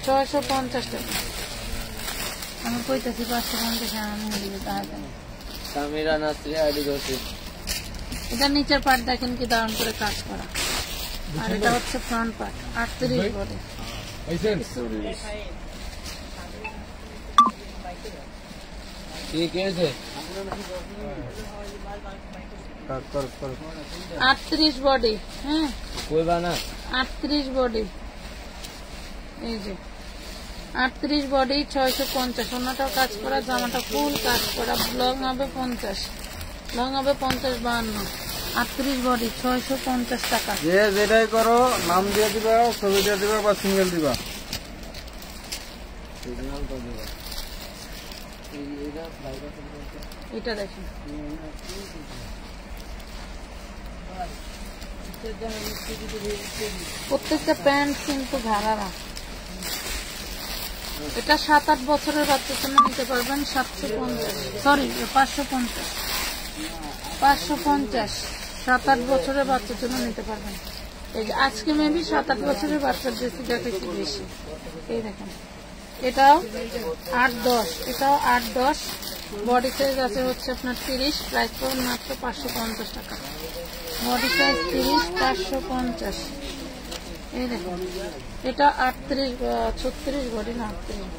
650 টাকা। আমি কইতেছি 550 আমি দিবে তাহলে। সামিরা নাসরি আইডি দোষী। এটা নিচের পার্ট দেখেন কি দারুণ করে কাজ করা, আর এটা হচ্ছে ফ্রন্ট পার্ট। 38 বডি। আইছেন ঠিক আছে। 38 বডি। হ্যাঁ কইবা না 38 বডি। এই যে 38 বডি 650। অন্যটাও কাজ করা, জামাটা ফুল কাজ করা। লং হবে 50, লং হবে 50-52। 38 বডি 650 টাকা। যে যেটাই করো নাম দিয়ে দিবা, ছবি দিয়ে দিবা বা সিঙ্গেল দিবা। এটা দেখেন, প্রত্যেকটা প্যান্ট কিন্তু ঘাড়ারা। এটা 7-8 বছরের বাচ্চার জন্য নিতে পারবেন 750, সরি 550। 550 7-8 বছরের বাচ্চার জন্য নিতে পারবেন। এই যে আজকে মেবি 7-8 বছরের বাচ্চার ড্রেস একটু বেশি। এই দেখেন, এটাও 8-10, এটাও 8-10। বডি সাইজ আছে হচ্ছে আপনার 30। প্রাইস পড়বে মাত্র 550 টাকা। Body size 30, 550। এই দেখুন, এটা 36 বডি না 38।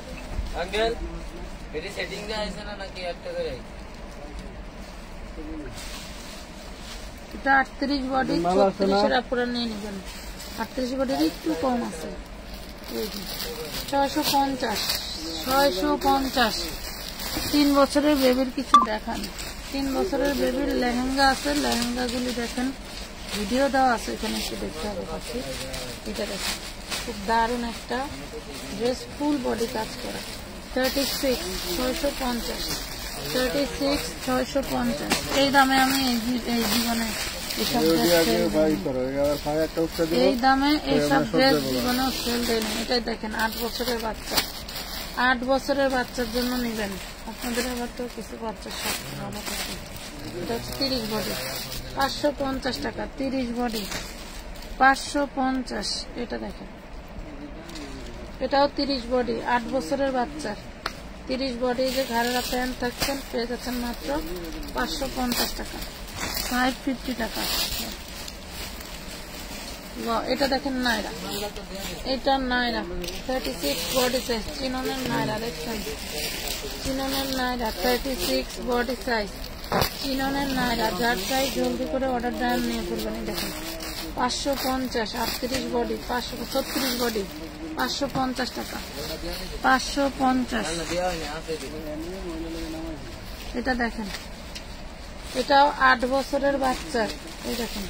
আঙ্কেল এটি সেটিং এ আছে না নাকি একটা করে? এটা 38 বডি, 36 এর আপুরা নিয়ে নেবেন। 38 বডির একটু কম আছে। এই যে 650, 650। 3 বছরের বেবির কিছু দেখান। 3 বছরের বেবির লেহেঙ্গা আছে, লেহেঙ্গা গুলি দেখেন, ভিডিও দেওয়া আছে, এখানে একটু দেখতে হবে পাচ্ছি। এটা দেখেন, খুব দারুণ একটা ড্রেস, ফুল বডি কাজ করা। 36, 650। 36, 650। এই দামে আমি এই জীবনে এইসব এই দামে এইসব ড্রেস জীবনেও সেল দেয়নি। এটাই দেখেন, 8 বছরের বাচ্চা। 8 বছরের বাচ্চার জন্য নিবেন। আপনাদের আবার তো কিছু বাচ্চার সাথে ভালো থাকে। এটা হচ্ছে 30 বডি, 550 টাকা। 30 বডি 550। এটা দেখেন, এটাও 30 বডি, 8 বছরের বাচ্চার। 30 বডি যে ঘাড়ের প্যান্ট থাকছেন পেয়ে যাচ্ছেন মাত্র 550 টাকা। 550 টাকা। এটা দেখেন নাইরা, এটা নাইরা 36 বডি সাইজ। চিননের নাইরা দেখছেন, চিননের নাইরা 36 বডি সাইজ। চিননের নাইরা যার চাই জলদি করে অর্ডার দেন, নিয়ে ফেলবেন। দেখেন 550, 38 বডি, 536 বডি, 550 টাকা। 550। এটা দেখেন, এটাও 8 বছরের বাচ্চার। এই দেখেন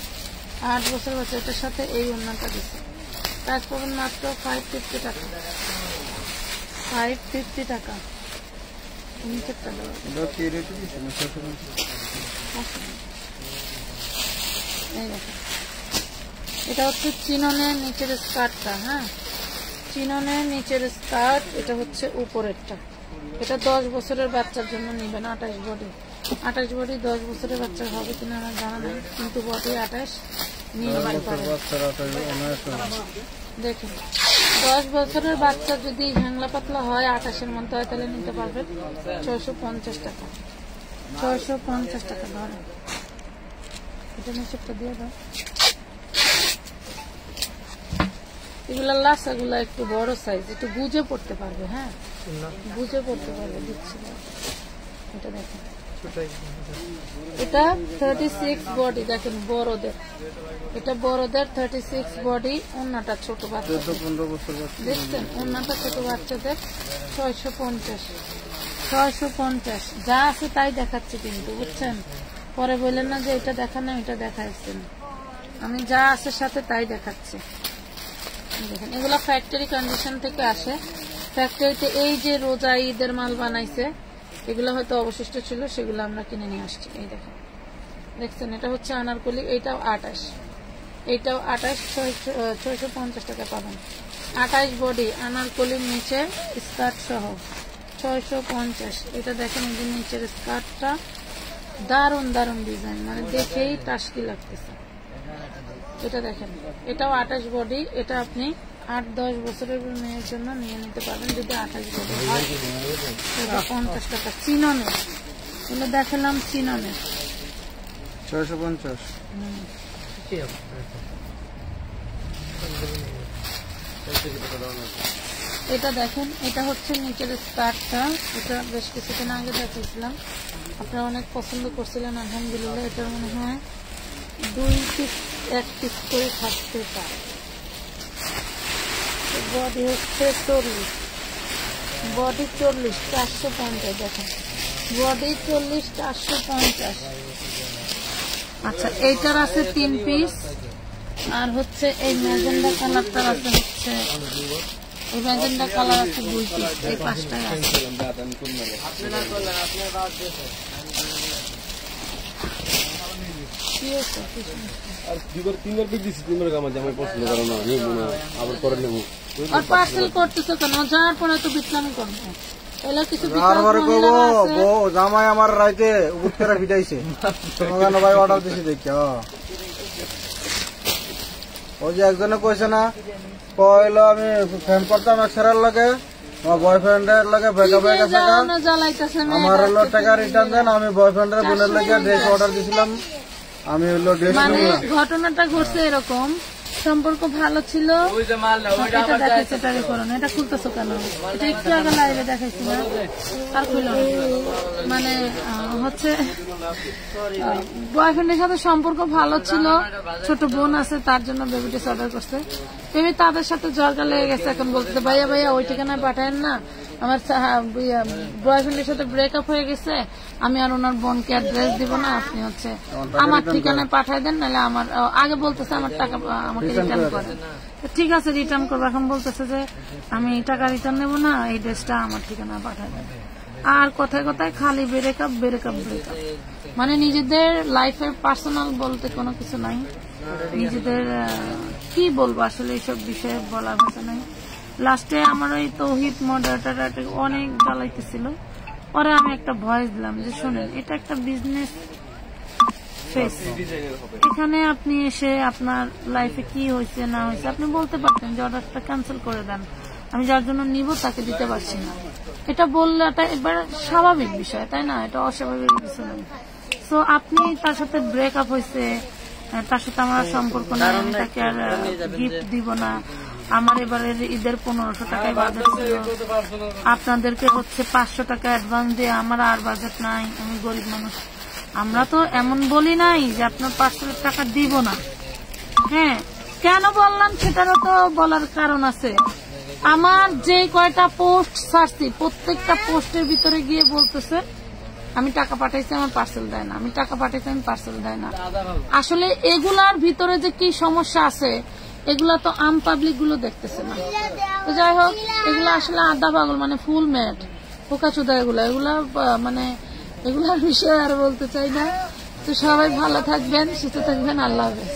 8 বছরের বাচ্চা, এটার সাথে এই ওড়নাটা দিচ্ছে। প্রাইস পাবেন মাত্র 550 টাকা। 550 টাকা। নিচেরটা দেওয়া এই দেখেন, এটা হচ্ছে চিননের নিচের স্কার্টটা। হ্যাঁ, চিননের নিচের স্কার্ট, এটা হচ্ছে উপরেরটা। এটা 10 বছরের বাচ্চার জন্য নিবেন। 28 বডি, 28 বডি 10 বছরের বাচ্চার হবে কিনা আমার জানা নেই, কিন্তু বডি 28 নিয়ে নিতে পারেন। দেখুন 10 বছরের বাচ্চা যদি হ্যাংলা পাতলা হয়, 28-এর মধ্যে হয়, তাহলে নিতে পারবেন 650 টাকা। 650 টাকা ধরেন। এটা নিচেরটা দিয়ে দাও। এগুলা লাসাগুলা একটু বড় সাইজ, একটু বুঝে পড়তে পারবে। হ্যাঁ, বুঝে পড়তে পারবে। দিচ্ছি, এটা দেখেন, এটা 36 বডি। দেখেন বড়দের, এটা বড়দের 36 বডি। ওন্নাটা ছোট বাচ্চা, দেখছেন ওন্নাটা ছোট বাচ্চাদের। 650, 650। যা আছে তাই দেখাচ্ছে কিন্তু, বুঝছেন? পরে বললেন না যে এটা দেখা না, এটা দেখাচ্ছেন। আমি যা আছে সাথে তাই দেখাচ্ছি। দেখেন, এগুলো ফ্যাক্টরি কন্ডিশন থেকে আসে। ফ্যাক্টরিতে এই যে রোজা ঈদের মাল বানাইছে, এগুলো হয়তো অবশিষ্ট ছিল, সেগুলো আমরা কিনে নিয়ে আসছি। এই দেখেন, দেখছেন, এটা হচ্ছে আনারকলি। এইটাও 28, এইটাও 28। 650 টাকা পাবেন। 28 বডি, আনারকলির নিচে স্কার্ট সহ। 650। এটা দেখেন এই যে নিচের স্কার্টটা দারুন দারুন ডিজাইন, মানে দেখেই টাস্কি লাগতেছে। এটা দেখেন, এটাও 28 বডি। এটা আপনি 8-10 বছরের মেয়ের জন্য নিয়ে নিতে পারবেন যদি 28 বডি হয়। এটা 50 টাকা চিননের। এগুলো দেখালাম চিননের 650। এটা দেখেন, এটা হচ্ছে নিচের স্কার্টটা। এটা বেশ কিছুদিন আগে দেখিয়েছিলাম, আপনারা অনেক পছন্দ করছিলেন আলহামদুলিল্লাহ। এটার মনে হয় 2 পিস 1 পিস করে থাকতে পারে। বডি হচ্ছে 40, বডি 40 450। দেখেন বডি 40 450। আচ্ছা, এইটার আছে 3 পিস। আর হচ্ছে এই ম্যাজেন্ডা কালারটার আছে হচ্ছে, এই ম্যাজেন্ডা কালার আছে 2 পিস। এই 5 টাকা আছে। কি হচ্ছে? আর পার্সেল করতেছো কেন? যাওয়ার পরে তো বিটলাম করবো। এগুলো কিছু জামাই আমার রাইতে উঠ করে ফিটাইছে ভাই, অর্ডার দিছি দেখি। ওই যে একজনে কইছে না, কইলো আমি ফ্যান করতাম এক সেরার লাগে, আমার বয়ফ্রেন্ডের লাগে ব্রেকআপ হয়ে গেছে, আমার হলো টাকা রিটার্ন দেন। আমি বয়ফ্রেন্ডের বোনের লাগে ড্রেস অর্ডার দিছিলাম, আমি হলো ড্রেস। মানে ঘটনাটা ঘটছে এরকম, সম্পর্ক ভালো ছিল। এটা দেখাইছে টেলিফোন, এটা খুলতেছো কেন? এটা একটু আগে লাইভে দেখাইছি না, আর খুলল। মানে হচ্ছে বয়ফ্রেন্ডের সাথে সম্পর্ক ভালো ছিল, ছোট বোন আছে, তার জন্য বেবি ড্রেস অর্ডার করছে। বেবি তাদের সাথে ঝগড়া লেগে গেছে, এখন বলতে ভাইয়া ভাইয়া ওই ঠিকানায় পাঠায়েন না, আমার বয়ফ্রেন্ডের সাথে ব্রেকআপ হয়ে গেছে, আমি আর ওনার বোনকে অ্যাড্রেস দিব না, আপনি হচ্ছে আমার ঠিকানায় পাঠাই দেন, নাহলে আমার আগে বলতেছে আমার টাকা আমাকে রিটার্ন করেন। ঠিক আছে রিটার্ন করবো, এখন বলতেছে যে আমি টাকা রিটার্ন নেবো না, এই ড্রেসটা আমার ঠিকানায় পাঠাই দেন। আর কথায় কথায় খালি ব্রেকআপ ব্রেকআপ ব্রেকআপ, মানে নিজেদের লাইফের পার্সোনাল বলতে কোনো কিছু নাই। নিজেদের কি বলবো আসলে এইসব বিষয়ে বলার কথা নাই। লাস্টে আমার ওই তৌহিদ মডারেটর অনেক জ্বালাইতেছিল, পরে আমি একটা ভয়েস দিলাম যে শোনেন, এটা একটা বিজনেস ফেস, এখানে আপনি এসে আপনার লাইফে কি হয়েছে না হয়েছে আপনি বলতে পারতেন যে অর্ডারটা ক্যান্সেল করে দেন, আমি যার জন্য নিব তাকে দিতে পারছি না। এটা বললে এটা এবার স্বাভাবিক বিষয়, তাই না? এটা অস্বাভাবিক কিছু নয়। সো আপনি তার সাথে ব্রেকআপ হয়েছে, তার সাথে আমার সম্পর্ক নেই, আমি তাকে আর গিফট দিব না, আমার এবারে ঈদের 1500 টাকায় বাজেট ছিল, আপনাদেরকে হচ্ছে 500 টাকা অ্যাডভান্স দিয়ে আমার আর বাজেট নাই, আমি গরিব মানুষ। আমরা তো এমন বলি নাই যে আপনার 500 টাকা দিব না। হ্যাঁ, কেন বললাম সেটারও তো বলার কারণ আছে। আমার যে কয়টা পোস্ট ছাড়ছি প্রত্যেকটা পোস্টের ভিতরে গিয়ে বলতেছে আমি টাকা পাঠাইছি আমার পার্সেল দেয় না, আমি টাকা পাঠাইছি আমি পার্সেল দেয় না। আসলে এগুলার ভিতরে যে কি সমস্যা আছে এগুলা তো আম পাবলিক গুলো দেখতেছে না। তো যাই হোক, এগুলা আসলে আধা পাগল, মানে ফুল মেট পোকাচোদা, এগুলা মানে এগুলার বিষয়ে আর বলতে চাই না। তো সবাই ভালো থাকবেন, সুস্থ থাকবেন, আল্লাহ হাফেজ।